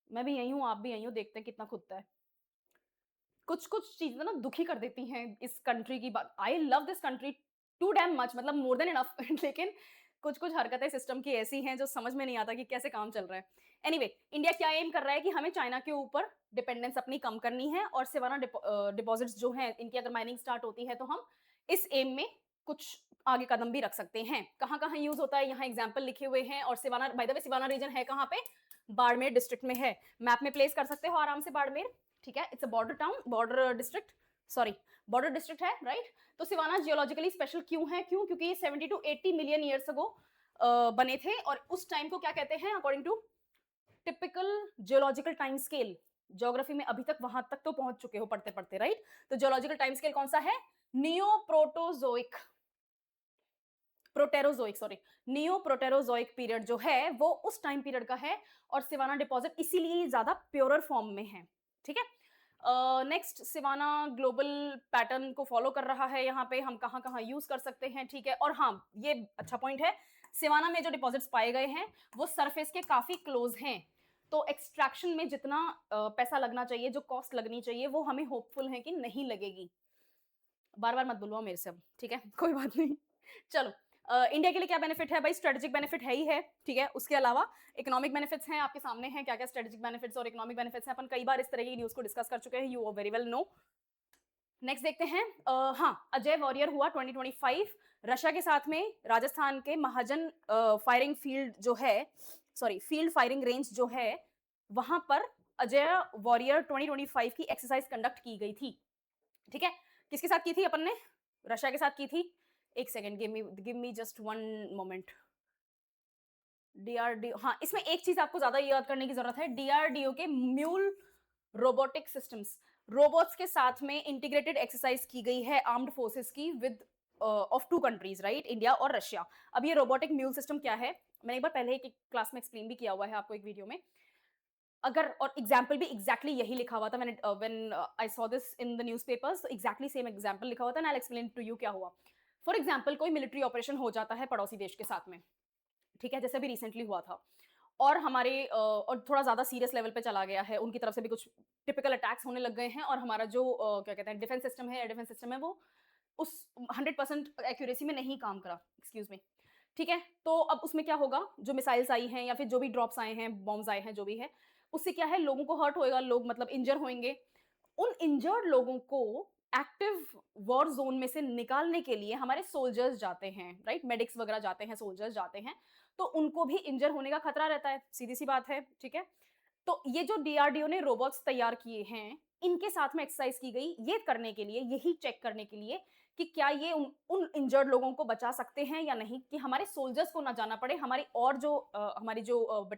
मैं भी यही हूँ, आप भी यही हो, देखते हैं कितना खुदता है। कुछ कुछ चीजें ना दुखी कर देती हैं इस कंट्री की बात। I love this country too damn much, मतलब मोर देन इनफ लेकिन कुछ कुछ हरकतें सिस्टम की ऐसी हैं जो समझ में नहीं आता कि कैसे काम चल रहा है। एनीवे इंडिया क्या एम कर रहा है कि हमें चाइना के ऊपर डिपेंडेंस अपनी कम करनी है, और सिवाना डिपॉजिट्स जो हैं इनकी अगर माइनिंग स्टार्ट होती है तो हम इस एम में कुछ आगे कदम भी रख सकते हैं। कहाँ कहाँ यूज होता है यहाँ एग्जाम्पल लिखे हुए हैं। और Siwana, by the way, Siwana region है कहाँ पे? बाड़मेर डिस्ट्रिक्ट में है। मैप में प्लेस कर सकते हो आराम से बाड़मेर, ठीक है। It's a border town, border district, sorry border district है, राइट। तो सिवाना जियोलॉजिकली स्पेशल क्यों है? क्योंकि ये 70 to 80 मिलियन ईयर्स अगो बने थे, और उस टाइम को क्या कहते हैं according to typical geological time scale? Geography में अभी तक वहां तक तो पहुंच चुके हो पढ़ते पढ़ते, राइट। तो जियोलॉजिकल टाइम स्केल कौन सा है? Neo protozoic, proterozoic, sorry, neo proterozoic period जो है वो उस टाइम पीरियड का है, और सिवाना डिपॉजिट इसीलिए ज्यादा प्योरर फॉर्म में है, ठीक है। नेक्स्ट, सिवाना ग्लोबल पैटर्न को फॉलो कर रहा है। यहाँ पे हम कहाँ कहाँ यूज कर सकते हैं, ठीक है। और हाँ, ये अच्छा पॉइंट है, सिवाना में जो डिपॉजिट्स पाए गए हैं वो सरफेस के काफी क्लोज हैं, तो एक्सट्रैक्शन में जितना पैसा लगना चाहिए, जो कॉस्ट लगनी चाहिए, वो हमें होपफुल है कि नहीं लगेगी। बार बार मत बुलवाओ मेरे से अब, ठीक है कोई बात नहीं। चलो, इंडिया के लिए क्या बेनिफिट है भाई? स्ट्रेटेजिक बेनिफिट है ही है, ठीक है। उसके अलावा इकोनॉमिक बेनिफिट्स हैं, आपके सामने हैं क्या क्या स्ट्रेटेजिक बेनिफिट्स और इकोनॉमिक बेनिफिट्स हैं। अपन कई बार इस तरह की न्यूज को डिस्कस कर चुके हैं, you very well know. Next देखते हैं। हाँ, अजय वॉरियर हुआ 2025 रशिया के साथ में, राजस्थान के महाजन फायरिंग फील्ड जो है, सॉरी फील्ड फायरिंग रेंज जो है, वहां पर अजय वॉरियर 2025 की एक्सरसाइज कंडक्ट की गई थी, ठीक है। किसके साथ की थी अपन ने? रशिया के साथ की थी। एक second, give me just one moment. DRDO, हाँ, इसमें एक चीज आपको ज्यादा याद करने की जरूरत है, डीआरडीओ के म्यूल रोबोटिक सिस्टम्स, रोबोट्स के साथ में इंटीग्रेटेड एक्सरसाइज की गई है आर्म्ड फोर्सेस की with of 2 countries, right, India और रशिया। अब ये रोबोटिक म्यूल सिस्टम क्या है, मैंने एक बार पहले एक क्लास में एक्सप्लेन भी किया हुआ है आपको एक वीडियो में। अगर, और एग्जाम्पल भी एग्जैक्टली यही लिखा हुआ था, मैंने when I saw this in the newspapers, exactly same example लिखा हुआ था, and I will explain to you क्या हुआ। फॉर एग्जाम्पल, कोई मिलिट्री ऑपरेशन हो जाता है पड़ोसी देश के साथ में, ठीक है, जैसे भी रिसेंटली हुआ था, और हमारे और थोड़ा ज्यादा सीरियस लेवल पे चला गया है, उनकी तरफ से भी कुछ टिपिकल अटैक्स होने लग गए हैं, और हमारा जो क्या कहते हैं डिफेंस सिस्टम है, एयर डिफेंस सिस्टम है, वो उस 100% एक्यूरेसी में नहीं काम करा, एक्सक्यूज मी, ठीक है। तो अब उसमें क्या होगा, जो मिसाइल्स आई हैं या फिर जो भी ड्रॉप्स आए हैं, बॉम्ब्स आए हैं, जो भी है, उससे क्या है, लोगों को हर्ट होएगा, लोग मतलब इंजर होंगे। उन इंजर्ड लोगों को एक्टिव वॉर जोन में से निकालने के लिए हमारे सोल्जर्स जाते हैं, राइट? मेडिक्स वगैरह जाते हैं, सोल्जर्स जाते हैं, तो उनको भी इंजर होने का खतरा रहता है, सीधी-सी बात है, ठीक है? तो ये जो डीआरडीओ ने रोबोट्स तैयार किए हैं, इनके साथ में एक्सरसाइज की गई, ये करने के लिए, यही चेक करने के लिए कि क्या ये उन उन इंजर्ड लोगों को बचा सकते हैं या नहीं, कि हमारे सोल्जर्स को ना जाना पड़े, हमारी और जो हमारी जो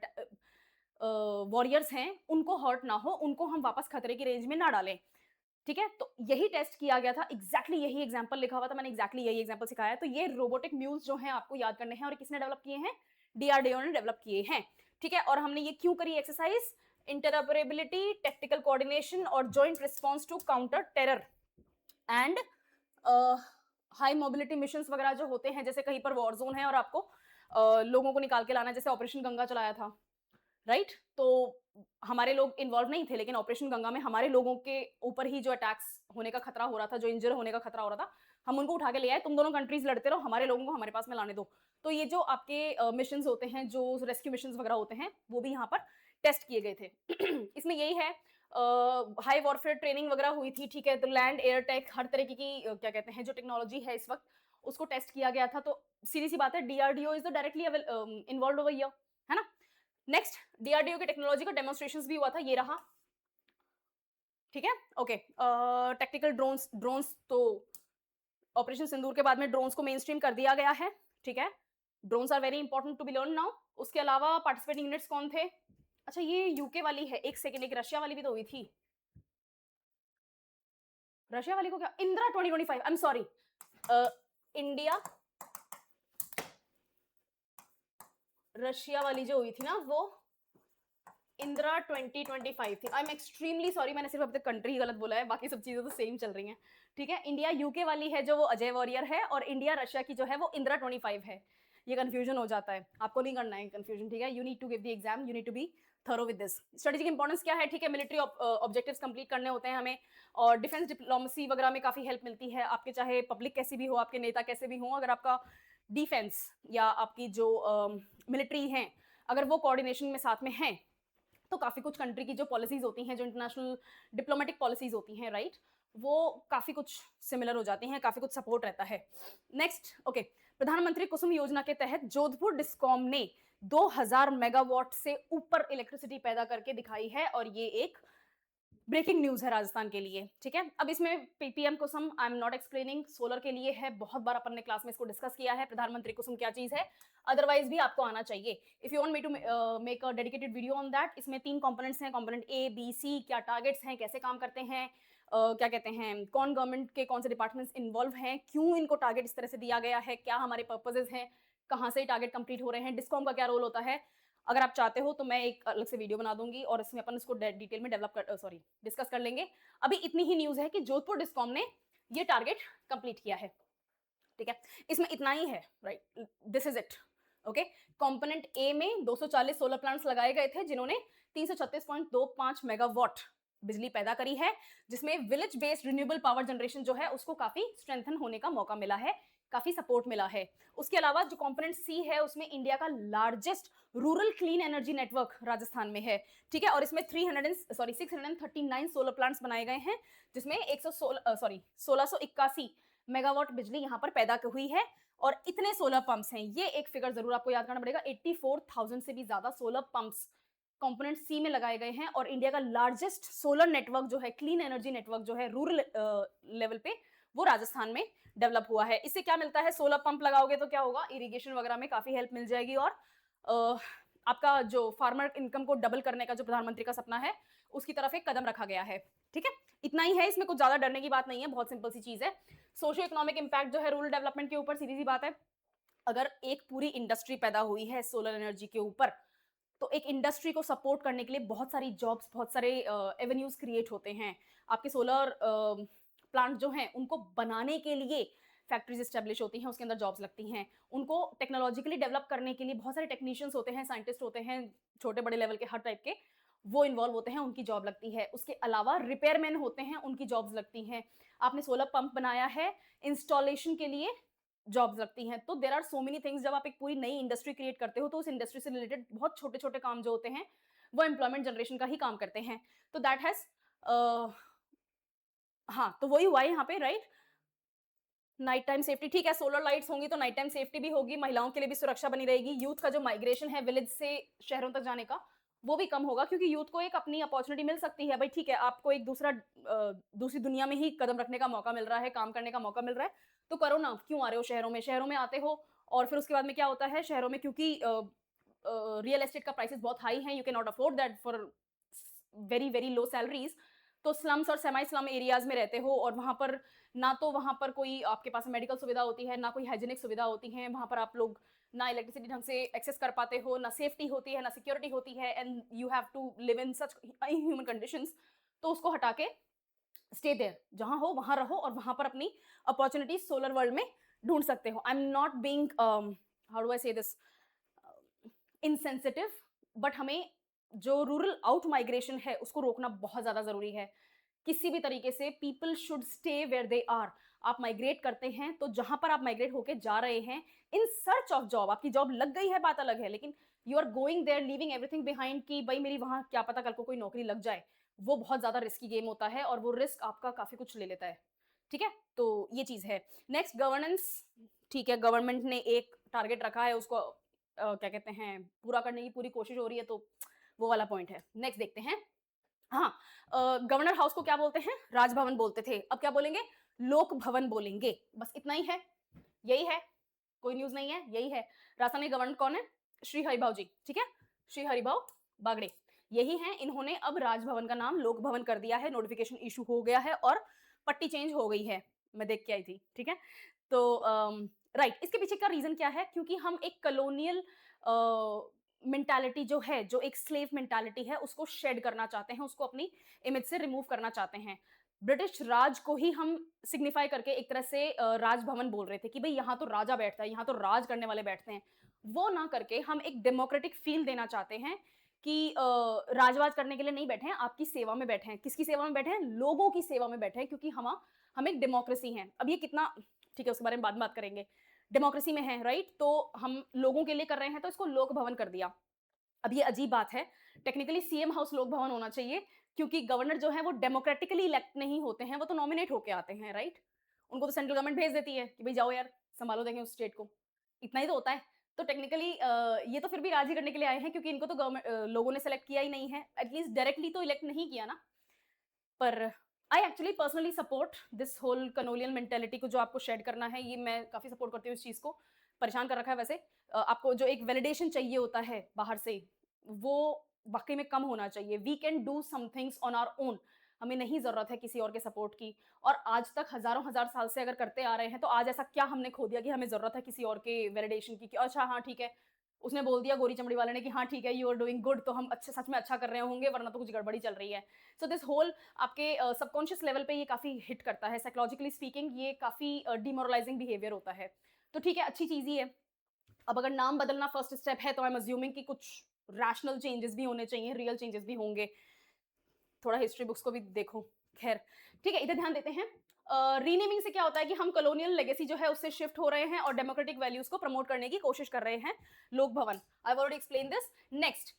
वॉरियर्स हैं, उनको हर्ट ना हो, उनको हम वापस खतरे की रेंज में ना डालें। ठीक है? तो यही टेस्ट किया गया था, एग्ज़ैक्टली यही एग्ज़ाम्पल लिखा हुआ था, मैंने एग्ज़ैक्टली यही एग्ज़ाम्पल सिखाया है। तो ये रोबोटिक म्यूल्स जो हैं आपको याद करने हैं और किसने डेवलप किए हैं? डीआरडीओ ने डेवलप किए हैं। ठीक है? और हमने ये क्यों करी एक्सरसाइज़? इंटरऑपरेबिलिटी, टैक्टिकल कोऑर्डिनेशन और joint response to counter terror and high mobility missions वगैरह जो होते हैं, जैसे कहीं पर वॉर ज़ोन है और आपको लोगों को निकाल के लाना है, जैसे ऑपरेशन गंगा चलाया था। राइट? तो हमारे लोग इन्वॉल्व नहीं थे, लेकिन ऑपरेशन गंगा में हमारे लोगों के ऊपर ही जो अटैक्स होने का खतरा हो रहा था, जो इंजर होने का खतरा हो रहा था, हम उनको उठा के ले आए, तुम दोनों कंट्रीज़ लड़ते रहो, हमारे लोगों को हमारे पास में लाने दो। तो ये जो आपके मिशंस होते हैं, जो रेस्क्यू मिशंस वगैरह होते हैं, वो भी यहाँ पर टेस्ट किए गए थे। इसमें यही है, हाई वॉरफेयर ट्रेनिंग वगैरह हुई थी, ठीक है? तो लैंड, एयर टेक, हर तरीके की क्या कहते हैं, जो टेक्नोलॉजी है इस वक़्त, उसको टेस्ट किया गया था। तो सीधी-सी बात है, DRDO is the directly involved over here, है ना? नेक्स्ट, डीआरडीओ के टेक्नोलॉजी का डेमोन्स्ट्रेशंस भी हुआ था, ये रहा। ठीक है? ओके। टैक्टिकल ड्रोन्स तो ऑपरेशन सिंदूर के बाद में ड्रोन्स को मेन स्ट्रीम कर दिया गया है। ठीक है? Drones are very important to be learn now. उसके अलावा पार्टिसिपेटिंग यूनिट्स कौन थे? अच्छा, ये यूके वाली है, एक सेकंड, एक रशिया वाली भी तो हुई थी। रशिया वाली को क्या, Indira 2025, I am sorry, India, Russia वाली जो हुई थी ना, वो इंदिरा 2025 थी। आई एम एक्सट्रीमली सॉरी, मैंने सिर्फ अब तक कंट्री ही गलत बोला है, बाकी सब चीजें तो सेम चल रही हैं। ठीक है? इंडिया यूके वाली है जो वो अजय वॉरियर है, और इंडिया रशिया की जो है वो इंदिरा 25 है। ये कंफ्यूजन हो जाता है, आपको नहीं करना है कंफ्यूजन। ठीक है? You need to give the exam, you need to be thorough with this. Strategic importance क्या है? ठीक है, मिलिट्री ऑब्जेक्टिव्स कंप्लीट करने होते हैं हमें, और डिफेंस डिप्लोमेसी वगैरह में काफी हेल्प मिलती है आपके, चाहे पब्लिक कैसी भी हो, आपके नेता कैसे भी हो, अगर आपका डिफेंस या आपकी जो मिलिट्री है, अगर वो कोऑर्डिनेशन में साथ में है, तो काफ़ी कुछ कंट्री की जो पॉलिसीज़ होती हैं, जो इंटरनेशनल डिप्लोमेटिक पॉलिसीज़ होती हैं, राइट? वो काफ़ी कुछ सिमिलर हो जाती हैं, काफ़ी कुछ सपोर्ट रहता है। नेक्स्ट, ओके, प्रधानमंत्री कुसुम योजना के तहत जोधपुर डिस्कॉम ने 2000 मेगावाट से ऊपर इलेक्ट्रिसिटी पैदा करके दिखाई है, और ये एक ब्रेकिंग न्यूज है राजस्थान के लिए। ठीक है? अब इसमें ppm Kusum I am not explaining, solar के लिए है, बहुत बार अपन ने क्लास में इसको डिस्कस किया है, प्रधानमंत्री कुसुम क्या चीज है, अदरवाइज भी आपको आना चाहिए। If you want me to make a dedicated video on that, इसमें 3 कंपोनेंट्स हैं, कंपोनेंट ए बी सी, क्या टारगेट्स हैं, कैसे काम करते हैं, क्या कहते हैं, कौन गवर्नमेंट के कौन से डिपार्टमेंट्स इन्वॉल्व हैं, क्यों इनको टारगेट इस तरह से दिया गया है, क्या हमारे पर्पजेज हैं, कहाँ से टारगेट कंप्लीट हो रहे हैं, डिस्कॉम का क्या रोल होता है। अगर आप चाहते हो तो मैं एक अलग से वीडियो बना दूंगी, और इसमें अपन इसको डिटेल में डेवलप कर सॉरी डिस्कस कर लेंगे। अभी इतनी ही न्यूज है कि जोधपुर डिस्कॉम ने ये टारगेट कंप्लीट किया है। ठीक है? इसमें इतना ही है, right? This is it. Okay, component ए में 240 सोलर प्लांट्स लगाए गए थे, जिन्होंने 336.25 मेगावाट बिजली पैदा करी है, जिसमें village based renewable power generation जो है उसको काफी स्ट्रेंथन होने का मौका मिला है, काफी सपोर्ट मिला है। उसके अलावा जो कंपोनेंट सी है, उसमें इंडिया का largest rural clean energy network Rajasthan में है। ठीक है? और इसमें 639 सोलर प्लांट्स बनाए गए हैं, जिसमें 1681 मेगावाट बिजली यहां पर पैदा हुई है, और इतने सोलर पंप्स हैं, ये एक फिगर जरूर आपको याद करना पड़ेगा, 84,000 से भी ज्यादा सोलर पंप्स कंपोनेंट सी में लगाए गए हैं, और इंडिया का लार्जेस्ट सोलर नेटवर्क जो है, क्लीन एनर्जी नेटवर्क जो है रूरल लेवल पे, वो राजस्थान में डेवलप हुआ है। इससे क्या मिलता है? सोलर पंप लगाओगे तो क्या होगा, इरिगेशन वगैरह में काफी हेल्प मिल जाएगी, और आपका जो फार्मर इनकम को डबल करने का जो प्रधानमंत्री का सपना है, उसकी तरफ एक कदम रखा गया है। ठीक है? इतना ही है, इसमें कुछ ज्यादा डरने की बात नहीं है, बहुत सिंपल सी चीज है। सोशियो इकोनॉमिक इंपैक्ट जो है रूरल डेवलपमेंट के ऊपर, सीधी सी बात है, अगर एक पूरी इंडस्ट्री पैदा हुई है सोलर एनर्जी के ऊपर, तो एक इंडस्ट्री को सपोर्ट करने के लिए बहुत सारी जॉब्स, बहुत सारे एवेन्यूज क्रिएट होते हैं। आपके सोलर प्लांट जो हैं, उनको बनाने के लिए फैक्ट्रीज स्टैब्लिश होती हैं, उसके अंदर जॉब्स लगती हैं। उनको टेक्नोलॉजिकली डेवलप करने के लिए बहुत सारे टेक्नीशियंस होते हैं, साइंटिस्ट होते हैं, छोटे बड़े लेवल के हर टाइप के, वो इन्वॉल्व होते हैं, उनकी जॉब लगती है। उसके अलावा रिपेयरमैन होते हैं, उनकी जॉब्स लगती हैं। आपने सोलर पंप बनाया है, इंस्टॉलेशन के लिए जॉब्स लगती हैं। तो there are so many things, जब आप एक पूरी नई इंडस्ट्री क्रिएट करते हो, तो उस इंडस्ट्री से रिलेटेड बहुत छोटे छोटे काम जो होते हैं, वो एम्प्लॉयमेंट जनरेशन का ही काम करते हैं। तो दैट हैज हाँ, तो वही हुआ है यहाँ पे, राइट? नाइट टाइम सेफ्टी ठीक है, सोलर लाइट्स होंगी तो नाइट टाइम सेफ्टी भी होगी, महिलाओं के लिए भी सुरक्षा बनी रहेगी। यूथ का जो माइग्रेशन है विलेज से शहरों तक जाने का, वो भी कम होगा क्योंकि यूथ को एक अपनी अपॉर्च्युनिटी मिल सकती है। भाई ठीक है, आपको एक दूसरी दुनिया में ही कदम रखने का मौका मिल रहा है, काम करने का मौका मिल रहा है, तो करो ना, क्यों आ रहे हो शहरों में? शहरों में आते हो और फिर उसके बाद में क्या होता है, शहरों में क्योंकि रियल एस्टेट का प्राइसेस बहुत हाई हैं, you can not afford that for very, very low salaries, तो स्लम्स और सेमी स्लम एरियाज़ में रहते हो और वहाँ पर ना तो वहाँ पर कोई आपके पास मेडिकल सुविधा होती है, ना कोई हाइजीनिक सुविधा होती है, वहाँ पर आप लोग ना इलेक्ट्रिसिटी ढंग से एक्सेस कर पाते हो, ना सेफ्टी होती है, ना सिक्योरिटी होती है and you have to live in such inhuman conditions. तो उसको हटा के स्टे देयर, जहाँ हो वहाँ रहो और वहाँ पर अपनी अपॉर्च्युनिटीज़ सोलर वर्ल्ड में ढूँढ सकते हो। I am not being how do I से दिस इनसेंसिटिव, बट हमें जो रूरल आउट माइग्रेशन है उसको रोकना बहुत ज़्यादा ज़रूरी है। किसी भी तरीके से people should stay where they are. आप माइग्रेट करते हैं तो जहां पर आप माइग्रेट होके जा रहे हैं इन सर्च ऑफ जॉब, आपकी जॉब लग गई है बात अलग है, लेकिन you are going there leaving everything behind कि भाई मेरी वहां क्या पता कल को कोई नौकरी लग जाए, वो बहुत ज्यादा रिस्की गेम होता है और वो रिस्क आपका काफी कुछ ले लेता है। ठीक है, तो ये चीज है। नेक्स्ट गवर्नेंस, ठीक है, गवर्नमेंट ने एक टारगेट रखा है, उसको क्या कहते हैं, पूरा करने की पूरी कोशिश हो रही है, तो वो वाला पॉइंट है। नेक्स्ट देखते हैं। हाँ, गवर्नर हाउस को क्या बोलते हैं? राजभवन बोलते थे, अब क्या बोलेंगे? लोक भवन बोलेंगे। बस इतना ही है, यही है, कोई न्यूज नहीं है, यही है। राजस्थान के गवर्नर कौन है? श्री हरिभाऊ जी, ठीक है, श्री हरिभाऊ बागड़े, यही हैं। इन्होंने अब राजभवन का नाम लोक भवन कर दिया है, नोटिफिकेशन इशू हो गया है और पट्टी चेंज हो गई है, मैं देख के आई थी, ठीक है। तो राइट, इसके पीछे का रीजन क्या है? क्योंकि हम एक कलोनियल मेंटालिटी जो है, जो एक स्लेव मेंटालिटी है, उसको शेड करना चाहते हैं, उसको अपनी इमेज से रिमूव करना चाहते हैं। ब्रिटिश राज को ही हम सिग्निफाई करके एक तरह से राजभवन बोल रहे थे कि भाई यहाँ तो राजा बैठता है, यहाँ तो राज करने वाले बैठते हैं। वो ना करके हम एक डेमोक्रेटिक फील देना चाहते हैं कि राजवाज करने के लिए नहीं बैठे हैं, आपकी सेवा में बैठे हैं। किसकी सेवा में बैठे हैं? लोगों की सेवा में बैठे हैं, क्योंकि हम एक डेमोक्रेसी हैं। अब ये कितना ठीक है, उसके बारे में बाद में बात करेंगे। डेमोक्रेसी में है, राइट, तो हम लोगों के लिए कर रहे हैं, तो इसको लोक भवन कर दिया। अब ये अजीब बात है, टेक्निकली सीएम हाउस लोक भवन होना चाहिए, क्योंकि गवर्नर जो है वो डेमोक्रेटिकली इलेक्ट नहीं होते हैं, वो तो नॉमिनेट होके आते हैं, राइट। उनको तो सेंट्रल गवर्नमेंट भेज देती है कि भाई जाओ यार, संभालो देंगे उस स्टेट को, इतना ही तो होता है। तो टेक्निकली ये तो फिर भी राज ही करने के लिए आए हैं, क्योंकि इनको तो गवर्नमेंट लोगों ने सेलेक्ट किया ही नहीं है, एटलीस्ट डायरेक्टली तो इलेक्ट नहीं किया ना। पर I actually personally support this whole colonial mentality को, जो आपको शेड करना है, ये मैं काफी सपोर्ट करती हूँ इस चीज को। परेशान कर रखा है वैसे। आपको जो एक वैलिडेशन चाहिए होता है बाहर से, वो वाकई में कम होना चाहिए। We can do some things on our own, हमें नहीं जरूरत है किसी और के सपोर्ट की। और आज तक हजारों हजार साल से अगर करते आ रहे हैं, तो आज ऐसा क्या हमने खो दिया कि हमें जरूरत है किसी और के वैलिडेशन की, कि अच्छा हाँ ठीक है, उसने बोल दिया गोरी चमड़ी वाले ने कि हाँ ठीक है, यू आर डूइंग गुड, तो हम अच्छे सच में अच्छा कर रहे होंगे, वरना तो कुछ गड़बड़ी चल रही है। सो दिस होल आपके सबकॉन्शियस लेवल पे ये काफी हिट करता है, साइकोलॉजिकली स्पीकिंग ये काफी डिमोरलाइजिंग बिहेवियर होता है। तो ठीक है, अच्छी चीज ही है। अब अगर नाम बदलना फर्स्ट स्टेप है, तो आई एम अज्यूमिंग कि कुछ रैशनल चेंजेस भी होने चाहिए, रियल चेंजेस भी होंगे। थोड़ा हिस्ट्री बुक्स को भी देखो। खैर, ठीक है, इधर ध्यान देते हैं। रीनेमिंग से क्या होता है कि हम कॉलोनियल लेगेसी जो है उससे शिफ्ट हो रहे हैं और डेमोक्रेटिक वैल्यूज को प्रमोट करने की कोशिश कर रहे हैं। Lok Bhavan, I already explain this. Next,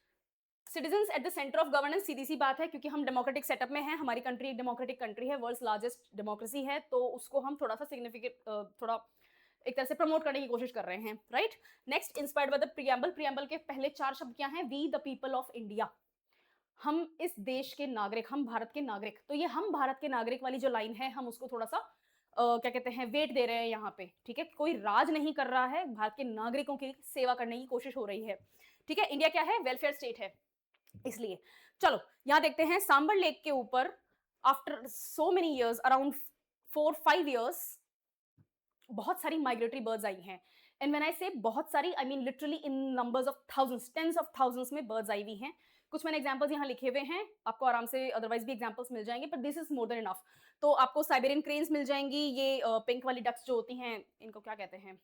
citizens at the centre of governance, सीधी सी बात है, क्योंकि हम डेमोक्रेटिक सेटअप में हैं, हमारी कंट्री एक डेमोक्रेटिक कंट्री है, वर्ल्ड्स लार्जेस्ट डेमोक्रेसी है, तो उसको हम थोड़ा सा सिग्निफिकेंट थोड़ा एक तरह से प्रमोट करने की कोशिश कर रहे हैं, right. Next, inspired by the preamble, preamble के पहले 4 शब्द क्या हैं? We the people of India, हम इस देश के नागरिक, हम भारत के नागरिक। तो ये हम भारत के नागरिक वाली जो लाइन है, हम उसको थोड़ा सा क्या कहते हैं, वेट दे रहे हैं यहाँ पे, ठीक है। कोई राज नहीं कर रहा है, भारत के नागरिकों की सेवा करने की कोशिश हो रही है, ठीक है। इंडिया क्या है? वेलफेयर स्टेट है, इसलिए। चलो यहां देखते हैं, सांबर लेक के ऊपर after so many years, around 4-5 years, बहुत सारी माइग्रेटरी बर्ड्स आई हैं। एंड व्हेन आई से बहुत सारी, I mean literally in numbers of thousands, tens of thousands में बर्ड्स आई हुई हैं। कुछ मैंने एग्जांपल्स यहाँ लिखे हुए हैं, आपको आराम से अदरवाइज भी एग्जांपल्स मिल जाएंगे, but this is more than enough. तो आपको साइबेरियन क्रेन्स मिल जाएंगी, ये पिंक वाली डक्स जो होती हैं, इनको क्या कहते हैं,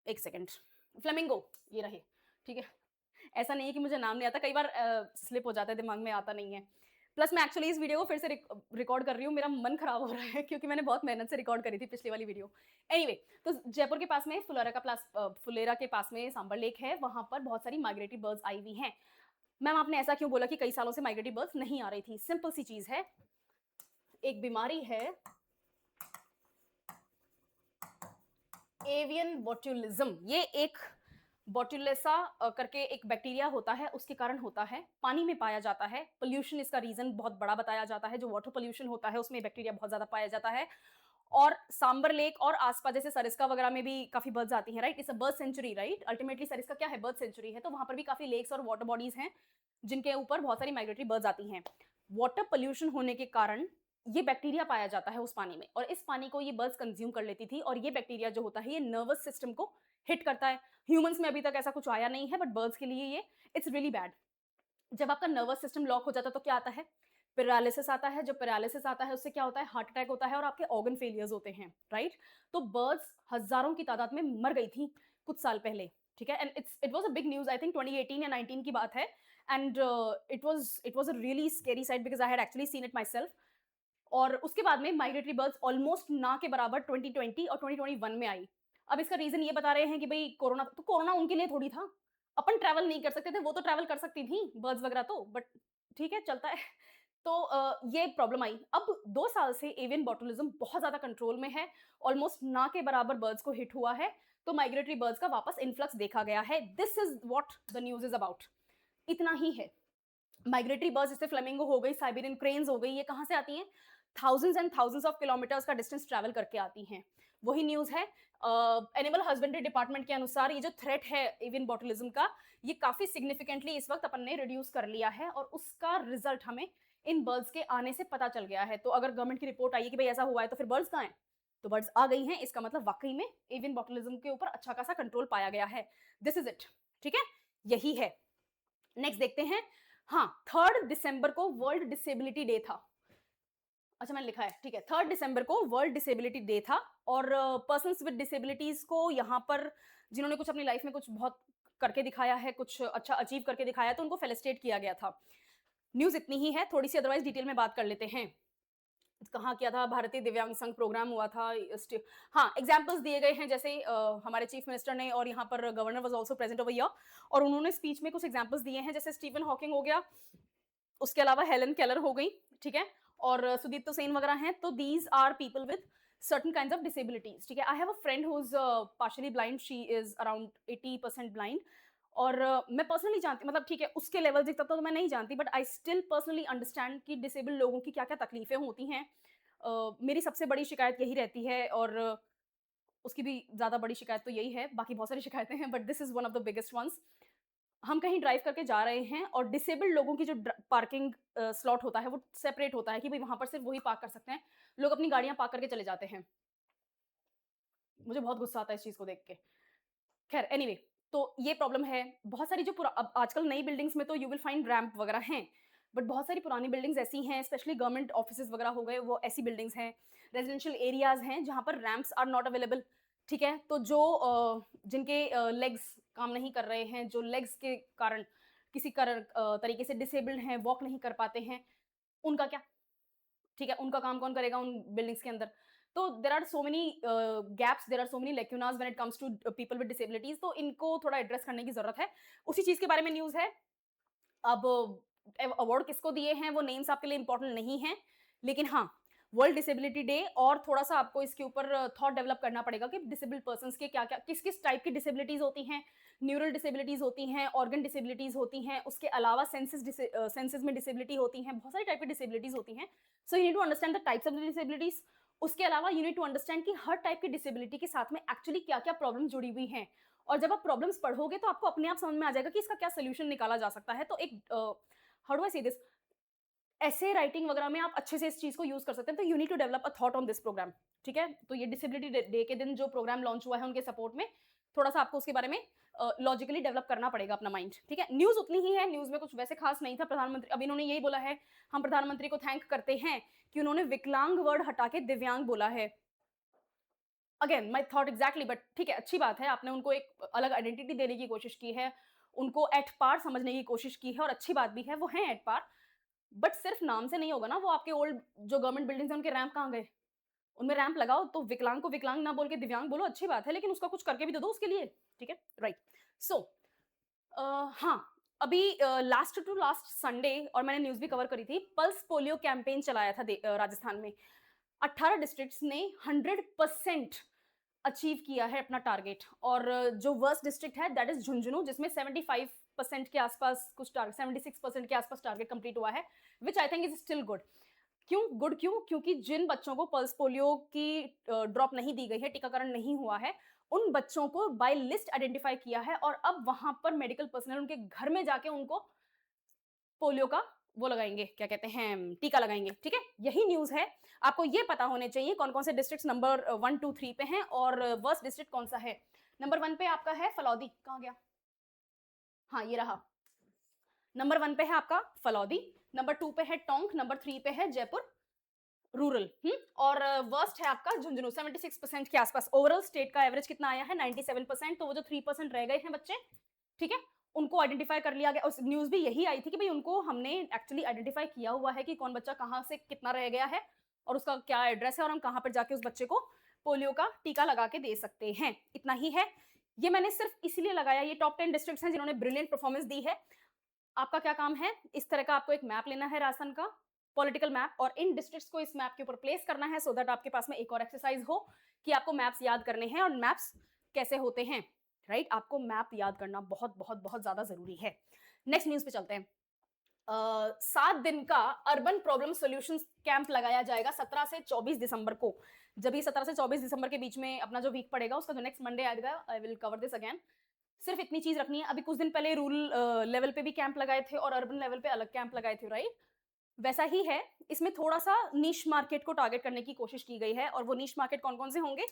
एक सेकेंड, फ्लेमिंगो, ये रहे, ठीक है। ऐसा नहीं है कि मुझे नाम नहीं आता, कई बार स्लिप हो जाता है, दिमाग में आता नहीं है। प्लस मैं एक्चुअली इस वीडियो को फिर से रिकॉर्ड कर रही हूँ, मेरा मन खराब हो रहा है, क्योंकि मैंने बहुत मेहनत से रिकॉर्ड करी थी पिछली वाली वीडियो। एनीवे, तो जयपुर के पास में फुलेरा के पास में सांबर लेक है, वहां पर बहुत सारी माइग्रेटरी बर्ड्स आई हुई हैं। मैम आपने ऐसा क्यों बोला कि कई सालों से माइग्रेटरी बर्ड्स नहीं आ रही थी? सिंपल सी चीज है, एक बीमारी है एवियन बोट्यूलिज्म। ये एक बोट्यूलेसा करके एक बैक्टीरिया होता है, उसके कारण होता है, पानी में पाया जाता है। पोल्यूशन इसका रीजन बहुत बड़ा बताया जाता है, जो वाटर पोल्यूशन होता है उसमें बैक्टीरिया बहुत ज्यादा पाया जाता है। और सांबर लेक और आसपास जैसे सरिस्का वगैरह में भी काफी बर्ड्स आती हैं, right? It's a bird sanctuary, right? Ultimately Sariska क्या है? बर्ड सेंचुरी है, तो वहां पर भी काफी लेक्स और वाटर बॉडीज हैं जिनके ऊपर बहुत सारी माइग्रेटरी बर्ड्स आती हैं। वाटर पोल्यूशन होने के कारण ये बैक्टीरिया पाया जाता है उस पानी में, और इस पानी को ये बर्ड्स कंज्यूम कर लेती थी, और ये बैक्टीरिया जो होता है ये नर्वस सिस्टम को हिट करता है। ह्यूमंस में अभी तक ऐसा कुछ आया नहीं है, बट बर्ड्स के लिए ये इट्स रियली बैड। जब आपका नर्वस सिस्टम लॉक हो जाता है तो क्या आता है? पैरालिसिस आता है। जब पैरालिसिस आता है उससे क्या होता है? हार्ट अटैक होता है और आपके ऑर्गन फेलियर्स होते हैं, राइट? तो बर्ड्स हजारों की तादाद में मर गई थी कुछ साल पहले, ठीक है? And it was a big news, I think 2018 या 19 की बात है। And it was a really scary site because I had actually seen it my self. और उसके बाद में माइग्रेटरी बर्ड्स ऑलमोस्ट ना के बराबर 2020 और 2021 में आई। अब इसका रीजन ये बता रहे हैं कि भाई कोरोना, तो कोरोना उनके लिए थोड़ी था। अपन ट्रैवल नहीं कर सकते थे, वो तो ट्रैवल कर सकती थी बर्ड्स वगैरह तो, बट ठीक है, चलता है। तो ये प्रॉब्लम आई। अब 2 साल से एवियन बॉटुलिज्म बहुत ज्यादा कंट्रोल में है, ऑलमोस्ट ना के बराबर बर्ड्स को हिट हुआ है। तो माइग्रेटरी बर्ड्स का वापस इन्फ्लक्स देखा गया है। This is what the news is about. इतना ही है। माइग्रेटरी बर्ड्स जैसे फ्लेमिंगो हो गई, साइबेरियन क्रेन्स हो गई, ये कहाँ से आती हैं? Thousands and thousands of kilometres का डिस्टेंस ट्रैवल करके आती हैं। वही न्यूज है। एनिमल हस्बेंड्री डिपार्टमेंट के अनुसार ये जो थ्रेट है एवियन बॉटुलिज्म का, ये काफी सिग्निफिकेंटली इस वक्त अपन ने रिड्यूस कर लिया है, और उसका रिजल्ट हमें इन बर्ड्स के आने से पता चल गया है। तो अगर गवर्नमेंट की रिपोर्ट आई है कि भाई ऐसा हुआ है, तो फिर बर्ड्स कहाँ हैं? तो बर्ड्स आ गई हैं, इसका मतलब वाकई में एवियन बॉटुलिज्म के ऊपर अच्छा खासा कंट्रोल पाया गया है। दिस इज इट, ठीक है? यही है। नेक्स्ट देखते हैं। हाँ, 3 दिसंबर को वर्ल्ड डिसेबिलिटी डे था। अच्छा, मैंने लिखा है, ठीक है। 3 दिसंबर को वर्ल्ड डिसेबिलिटी डे था, और पर्सन्स विद डिसेबिलिटीज को यहाँ पर जिन्होंने कुछ अपनी लाइफ में कुछ बहुत करके दिखाया है, कुछ अच्छा अचीव करके दिखाया, तो उनको फेलिसिटेट किया गया था। न्यूज इतनी ही है, थोड़ी सी अदरवाइज डिटेल में बात कर लेते हैं। कहाँ किया था? भारतीय दिव्यांग संघ प्रोग्राम हुआ था। हाँ, एग्जाम्पल्स दिए गए हैं, जैसे हमारे चीफ मिनिस्टर ने, और यहाँ पर governor was also present over here, और उन्होंने स्पीच में कुछ एग्जाम्पल्स दिए हैं, जैसे स्टीफन हॉकिंग हो गया, उसके अलावा हेलन केलर हो गई, ठीक है, और सुदीप्तो सेन वगैरह हैं। तो these are people with certain kinds of disabilities, ठीक है। I have a friend who is partially blind, she is around 80% blind, और मैं पर्सनली जानती, मतलब ठीक है उसके लेवल तक तो मैं नहीं जानती, but I still personally understand कि डिसेबल्ड लोगों की क्या क्या तकलीफें होती हैं। मेरी सबसे बड़ी शिकायत यही रहती है, और उसकी भी ज़्यादा बड़ी शिकायत तो यही है, बाकी बहुत सारी शिकायतें हैं, but this is one of the biggest ones. हम कहीं ड्राइव करके जा रहे हैं, और डिसेबल्ड लोगों की जो पार्किंग स्लॉट होता है वो सेपरेट होता है कि भाई वहाँ पर सिर्फ वही पार्क कर सकते हैं। लोग अपनी गाड़ियाँ पार्क करके चले जाते हैं। मुझे बहुत गुस्सा आता है इस चीज़ को देख के। खैर एनीवे, तो ये प्रॉब्लम है। बहुत सारी जो अब आजकल नई बिल्डिंग्स में तो यू विल फाइंड रैंप वगैरह हैं, बट बहुत सारी पुरानी बिल्डिंग्स ऐसी हैं, स्पेशली गवर्नमेंट ऑफिसेज वगैरह हो गए, वो ऐसी बिल्डिंग्स हैं, रेजिडेंशियल एरियाज हैं जहाँ पर रैंप्स आर नॉट अवेलेबल, ठीक है। तो जो जिनके लेग्स काम नहीं कर रहे हैं, जो लेग्स के कारण किसी कारण तरीके से डिसेबल्ड हैं, वॉक नहीं कर पाते हैं, उनका क्या? ठीक है, उनका काम कौन करेगा उन बिल्डिंग्स के अंदर? तो there are so many gaps, there are so many lacunas when it comes to people with disabilities, तो इनको थोड़ा एड्रेस करने की जरूरत है। उसी चीज के बारे में न्यूज है। अब अवार्ड किसको दिए हैं वो नेम्स आपके लिए इंपॉर्टेंट नहीं है, लेकिन हाँ, वर्ल्ड डिसेबिलिटी डे, और थोड़ा सा आपको इसके ऊपर थॉट डेवलप करना पड़ेगा कि डिसेबल्ड पर्संस के क्या क्या किस किस टाइप की डिसेबिलिटीज होती हैं। न्यूरल डिसेबिलिटीज होती हैं, ऑर्गन डिसेबिलिटीज होती हैं, उसके अलावा सेंसेस में डिसेबिलिटी होती हैं, बहुत सारी टाइप की डिसेबिलिटीज होती हैं। So you need to understand the types of the disabilities. उसके अलावा यू नीड टू अंडरस्टैंड कि हर टाइप की डिसेबिलिटी के साथ में एक्चुअली क्या क्या प्रॉब्लम जुड़ी हुई हैं, और जब आप प्रॉब्लम्स पढ़ोगे तो आपको अपने आप समझ में आ जाएगा कि इसका क्या सोल्यूशन निकाला जा सकता है। तो एक हाउ डू आई से दिस, ऐसे राइटिंग वगैरह में आप अच्छे से इस चीज को यूज कर सकते हैं। तो you need to develop a thought on this programme, ठीक है। तो ये डिसेबिलिटी डे के दिन जो प्रोग्राम लॉन्च हुआ है उनके सपोर्ट में थोड़ा सा आपको उसके बारे में लॉजिकली डेवलप करना पड़ेगा अपना माइंड, ठीक है। न्यूज उतनी ही है, न्यूज में कुछ वैसे खास नहीं था। प्रधानमंत्री, अब इन्होंने यही बोला है, हम प्रधानमंत्री को थैंक करते हैं कि उन्होंने विकलांग वर्ड हटा के दिव्यांग बोला है। Again my thought exactly, but ठीक है, अच्छी बात है, आपने उनको एक अलग आइडेंटिटी देने की कोशिश की है, उनको एट पार समझने की कोशिश की है, और अच्छी बात भी है, वो है एट पार। बट सिर्फ नाम से नहीं होगा ना, वो आपके ओल्ड जो गवर्नमेंट बिल्डिंग्स हैं उनके रैंप कहाँ गए? उनमें रैंप लगाओ, तो विकलांग को विकलांग ना बोल के दिव्यांग बोलो, अच्छी बात है, लेकिन उसका कुछ करके भी तो दो उसके लिए, ठीक है, राइट। सो हाँ, अभी लास्ट टू लास्ट संडे, और मैंने न्यूज़ भी कवर करी थी, पल्स पोलियो कैंपेन चलाया था राजस्थान में। 18 डिस्ट्रिक्ट्स ने 100% अचीव किया है अपना टारगेट, और जो वर्स्ट डिस्ट्रिक्ट है दैट इज झुंझुनू, जिसमें 75% के आसपास कुछ टारगेट, 76% के आसपास टारगेट कंप्लीट हुआ है, which I think is still good. क्यों गुड? क्यों? क्योंकि जिन बच्चों को पल्स पोलियो की ड्रॉप नहीं दी गई है, टीकाकरण नहीं हुआ है, उन बच्चों को बाय लिस्ट आइडेंटिफाई किया है, और अब वहां पर मेडिकल पर्सनल उनके घर में जाके उनको पोलियो का वो लगाएंगे, क्या कहते हैं, टीका लगाएंगे। ठीक है, यही न्यूज है। आपको ये पता होने चाहिए कौन कौन से डिस्ट्रिक्ट नंबर 1 2 3 पे हैं, और वर्स्ट डिस्ट्रिक्ट कौन सा है। नंबर 1 पे आपका है फलौदी, कहाँ गया, हाँ ये रहा। नंबर 1 पे है आपका फलौदी, नंबर 2 पे है टोंक, नंबर 3 पे है जयपुर रूरल, और वर्स्ट है आपका झुंझुनू 76% के आसपास। ओवरऑल स्टेट का एवरेज कितना आया है 97%। तो वो जो 3% रह गए हैं बच्चे, ठीक है, उनको आइडेंटिफाई कर लिया गया। उस न्यूज भी यही आई थी कि भाई उनको हमने एक्चुअली आइडेंटिफाई किया हुआ है कि कौन बच्चा कहाँ से कितना रह गया है और उसका क्या एड्रेस है, और हम कहाँ पर जाके उस बच्चे को पोलियो का टीका लगा के दे सकते हैं। इतना ही है। ये मैंने सिर्फ इसीलिए लगाया, ये टॉप 10 डिस्ट्रिक्ट्स हैं जिन्होंने ब्रिलियंट परफॉर्मेंस दी है। आपका क्या काम है, इस तरह का आपको एक मैप लेना है राजस्थान का, पॉलिटिकल मैप, और इन डिस्ट्रिक्ट्स को इस मैप के ऊपर प्लेस करना है, सो दैट आपके पास में एक और एक्सरसाइज हो कि आपको मैप्स याद करने हैं और मैप्स कैसे होते हैं। राइट, आपको मैप याद करना बहुत बहुत बहुत ज्यादा जरूरी है। नेक्स्ट न्यूज पे चलते हैं। 7 दिन का अर्बन प्रॉब्लम सॉल्यूशन कैंप लगाया जाएगा 17 से 24 दिसंबर को। जब ये 17 से 24 दिसंबर के बीच में अपना जो वीक पड़ेगा, उसका जो नेक्स्ट मंडे आएगा, I will cover this again. सिर्फ इतनी चीज रखनी है। अभी कुछ दिन पहले रूरल लेवल पे भी कैंप लगाए थे और अर्बन लेवल पे अलग कैंप लगाए थे, राइट। वैसा ही है, इसमें थोड़ा सा नीश मार्केट को टारगेट करने की कोशिश की गई है। और वो नीश मार्केट कौन कौन से होंगे,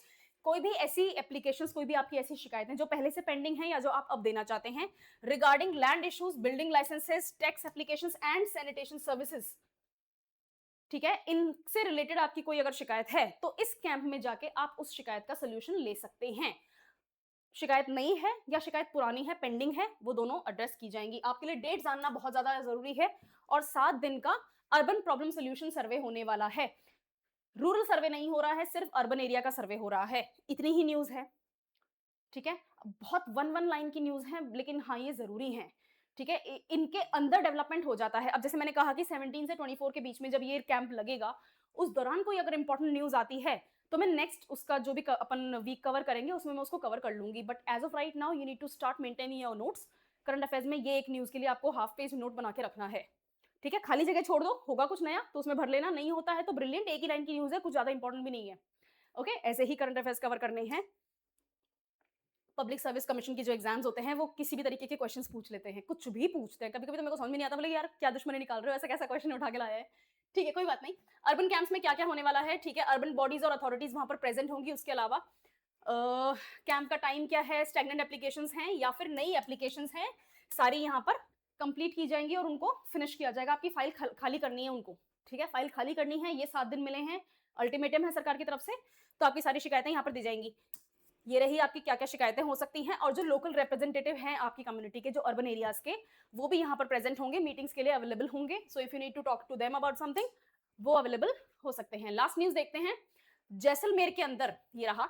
कोई भी ऐसी एप्लीकेशंस, कोई भी आपकी ऐसी शिकायतें जो पहले से पेंडिंग है या जो आप अब देना चाहते हैं, regarding land issues, building licenses, tax applications and sanitation services, ठीक है, इनसे रिलेटेड आपकी कोई अगर शिकायत है तो इस कैंप में जाके आप उस शिकायत का सोल्यूशन ले सकते हैं। शिकायत नई है या शिकायत पुरानी है, पेंडिंग है, वो दोनों एड्रेस की जाएंगी। आपके लिए डेट जानना बहुत ज्यादा जरूरी है। और 7 दिन का अर्बन प्रॉब्लम सोल्यूशन सर्वे होने वाला है। रूरल सर्वे नहीं हो रहा है, सिर्फ अर्बन एरिया का सर्वे हो रहा है। इतनी ही न्यूज है, ठीक है। बहुत वन लाइन की न्यूज है, लेकिन हाँ ये जरूरी है, ठीक है। इनके अंदर डेवलपमेंट हो जाता है। अब जैसे मैंने कहा कि 17 से 24 के बीच में जब ये कैंप लगेगा, उस दौरान कोई अगर इंपॉर्टेंट न्यूज आती है तो मैं नेक्स्ट उसका जो भी अपन वीक कवर करेंगे उसमें मैं उसको कवर कर लूंगी। But as of right now you need to start maintaining your notes. Current affairs में ये एक न्यूज के लिए आपको हाफ पेज नोट बना के रखना है, ठीक है। खाली जगह छोड़ दो, होगा कुछ नया तो उसमें भर लेना, नहीं होता है तो ब्रिलियंट, एक ही लाइन की न्यूज है, कुछ ज्यादा इंपॉर्टेंट भी नहीं है। ओके, ऐसे ही करंट अफेयर्स कवर करने हैं। पब्लिक सर्विस कमीशन की जो एग्जाम्स होते हैं वो किसी भी तरीके के क्वेश्चंस पूछ लेते हैं, कुछ भी पूछते हैं। कभी कभी तो मेरे को समझ में नहीं आता, बोले यार क्या दुश्मनी निकाल रहे हो, ऐसा कैसा क्वेश्चन उठा के लाया है। ठीक है, कोई बात नहीं। अर्बन कैंप्स में क्या क्या होने वाला है, ठीक है, अर्बन बॉडीज और अथॉरिटीज वहां पर प्रेजेंट होंगी। उसके अलावा कैंप का टाइम क्या है, स्टैग्नेंट एप्लीकेशंस हैं या फिर नई एप्लीकेशंस हैं, सारी यहाँ पर कंप्लीट की जाएंगी और उनको फिनिश किया जाएगा। आपकी फाइल खाली करनी है उनको, ठीक है, फाइल खाली करनी है। ये 7 दिन मिले हैं, अल्टीमेटम है सरकार की तरफ से, तो आपकी सारी शिकायतें यहाँ पर दी जाएंगी। ये रही आपकी क्या क्या शिकायतें हो सकती हैं। और जो लोकल रिप्रेजेंटेटिव हैं आपकी कम्युनिटी के, जो अर्बन एरियाज के, वो भी यहाँ पर प्रेजेंट होंगे, मीटिंग्स के लिए अवेलेबल होंगे। So if you need to talk to them about something, वो अवेलेबल हो सकते हैं। लास्ट न्यूज देखते हैं। जैसलमेर के अंदर ये रहा,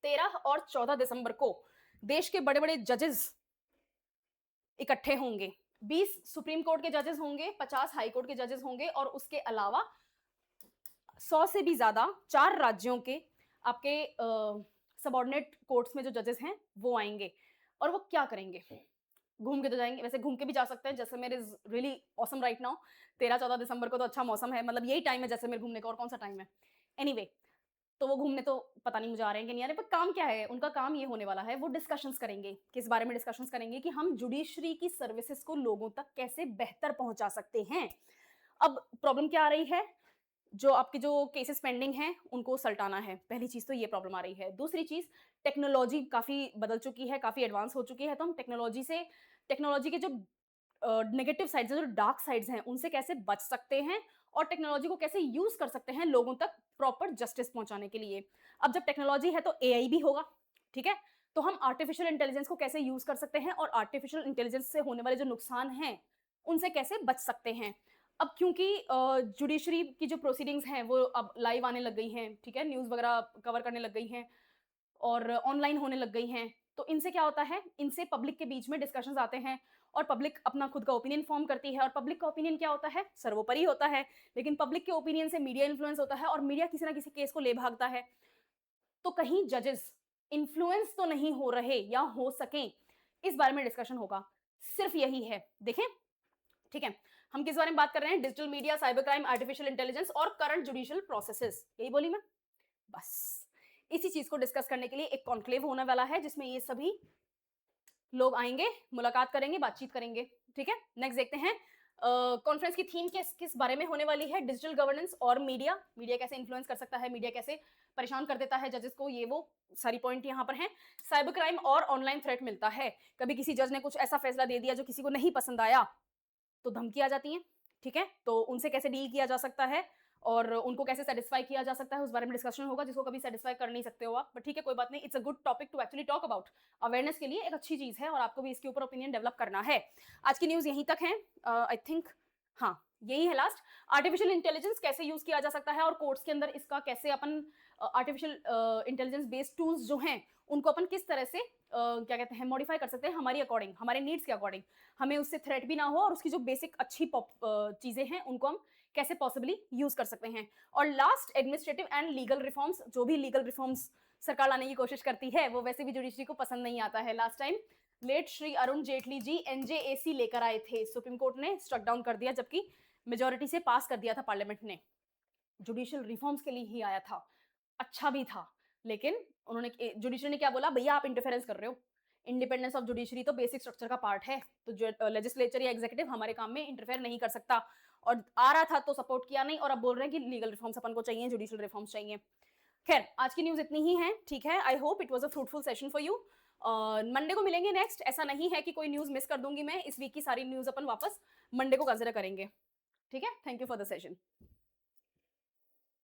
13 और 14 दिसंबर को देश के बड़े बड़े जजेस इकट्ठे होंगे। 20 सुप्रीम कोर्ट के जजेस होंगे, 50 हाई कोर्ट के जजेस होंगे, और उसके अलावा 100 से भी ज्यादा 4 राज्यों के आपके सबऑर्डिनेट कोर्ट्स में जो जजेस हैं वो आएंगे। और वो क्या करेंगे, घूम के तो जाएंगे, वैसे घूम के भी जा सकते हैं। Jaisalmer is really awesome right now. 13-14 दिसंबर को तो अच्छा मौसम है, मतलब यही टाइम है जैसलमेर घूमने का, और कौन सा टाइम है। एनीवे, तो वो घूमने तो पता नहीं मुझे आ रहे हैं कि नहीं आ रहे, पर काम क्या है उनका, काम ये होने वाला है, वो डिस्कशंस करेंगे। किस बारे में डिस्कशंस करेंगे, कि हम जुडिशरी की सर्विसेज को लोगों तक कैसे बेहतर पहुंचा सकते हैं। अब प्रॉब्लम क्या आ रही है, जो आपके जो केसेस पेंडिंग हैं उनको सल्टाना है। पहली चीज तो ये प्रॉब्लम आ रही है। दूसरी चीज, टेक्नोलॉजी काफी बदल चुकी है, काफी एडवांस हो चुकी है, तो हम टेक्नोलॉजी के जो नेगेटिव साइड्स हैं, जो डार्क साइड्स हैं, उनसे कैसे बच सकते हैं और टेक्नोलॉजी को कैसे यूज कर सकते हैं लोगों तक प्रॉपर जस्टिस पहुंचाने के लिए। अब जब टेक्नोलॉजी है तो एआई भी होगा, ठीक है, तो हम आर्टिफिशियल इंटेलिजेंस को कैसे यूज कर सकते हैं और आर्टिफिशियल इंटेलिजेंस से होने वाले जो नुकसान हैं उनसे कैसे बच सकते हैं। अब क्योंकि जुडिशरी की जो प्रोसीडिंग्स हैं वो अब लाइव आने लग गई हैं, ठीक है, न्यूज़ वगैरह कवर करने लग गई हैं और ऑनलाइन होने लग गई हैं, तो इनसे क्या होता है, इनसे पब्लिक के बीच में डिस्कशंस आते हैं और पब्लिक अपना खुद का ओपिनियन फॉर्म करती है और पब्लिक का ओपिनियन क्या होता है, सर्वोपरि होता है। लेकिन पब्लिक के ओपिनियन से मीडिया इन्फ्लुएंस होता है और मीडिया किसी ना किसी केस को ले भागता है। तो कहीं जजेस इन्फ्लुएंस तो नहीं हो रहे या हो सकें, इस बारे में डिस्कशन होगा। सिर्फ यही है, देखें, ठीक है। हम किस बारे में बात कर रहे हैं? Digital media, cyber crime, artificial intelligence और करंट जुडिशियल प्रोसेसेस, यही बोली मैं। बस इसी चीज को डिस्कस करने के लिए एक कॉन्क्लेव होने वाला है, जिसमें ये सभी लोग आएंगे, मुलाकात करेंगे, बातचीत करेंगे। ठीक है, नेक्स्ट देखते हैं कॉन्फ्रेंस की थीम किस बारे में होने वाली है। डिजिटल गवर्नेंस और मीडिया, मीडिया कैसे इन्फ्लुएंस कर सकता है, मीडिया कैसे परेशान कर देता है जजेस को, ये वो सारी पॉइंट यहाँ पर हैं। साइबर क्राइम और ऑनलाइन थ्रेट मिलता है, कभी किसी जज ने कुछ ऐसा फैसला दे दिया जो किसी को नहीं पसंद आया तो धमकी आ जाती है। ठीक है, तो उनसे कैसे डील किया जा सकता है और उनको कैसे सेटिस्फाई किया जा सकता है, उस बारे में डिस्कशन होगा, जिसको कभी सेटिस्फाई कर नहीं सकते हो आप, बट ठीक है, कोई बात नहीं। It's a good topic to actually talk about. Awareness के लिए एक अच्छी चीज है और आपको भी इसके ऊपर ओपिनियन डेवलप करना है। आज की न्यूज यहीं तक है, आई थिंक, हाँ यही है लास्ट। आर्टिफिशियल इंटेलिजेंस कैसे यूज किया जा सकता है और कोर्ट्स के अंदर इसका कैसे अपन आर्टिफिशियल इंटेलिजेंस बेस्ड टूल्स जो हैं उनको अपन किस तरह से क्या कहते हैं, मॉडिफाई कर सकते हैं हमारी अकॉर्डिंग, हमारे नीड्स के अकॉर्डिंग, हमें उससे थ्रेट भी ना हो और उसकी जो बेसिक अच्छी चीजें हैं उनको हम कैसे पॉसिबली यूज कर सकते हैं। और last, administrative and legal reforms, जो भी लीगल रिफॉर्म्स सरकार लाने की कोशिश करती है वो वैसे भी जुडिशरी को पसंद नहीं आता है। Last time late Shri Arun Jaitley ji NJAC लेकर आए थे, सुप्रीम कोर्ट ने स्ट्रक डाउन कर दिया, जबकि मेजोरिटी से पास कर दिया था पार्लियामेंट ने। जुडिशियल रिफॉर्म्स के लिए ही आया था, अच्छा भी था, लेकिन उन्होंने, जुडिशरी ने क्या बोला, भैया आप इंटरफेरेंस कर रहे हो, इंडिपेंडेंस ऑफ जुडिशरी तो बेसिक स्ट्रक्चर का पार्ट है, तो जो लेजिस्लेचर या एग्जीक्यूटिव हमारे काम में इंटरफेयर नहीं कर सकता। और आ रहा था तो सपोर्ट किया नहीं, और अब बोल रहे हैं कि लीगल रिफॉर्म्स अपन को चाहिए, जुडिशियल रिफॉर्म्स चाहिए। खैर, आज की न्यूज इतनी ही है, ठीक है। I hope it was a fruitful session for you. Monday को मिलेंगे नेक्स्ट, ऐसा नहीं है कि कोई न्यूज मिस कर दूंगी मैं, इस वीक की सारी न्यूज अपन वापस मंडे को कंसिडर करेंगे। ठीक है, thank you for the session.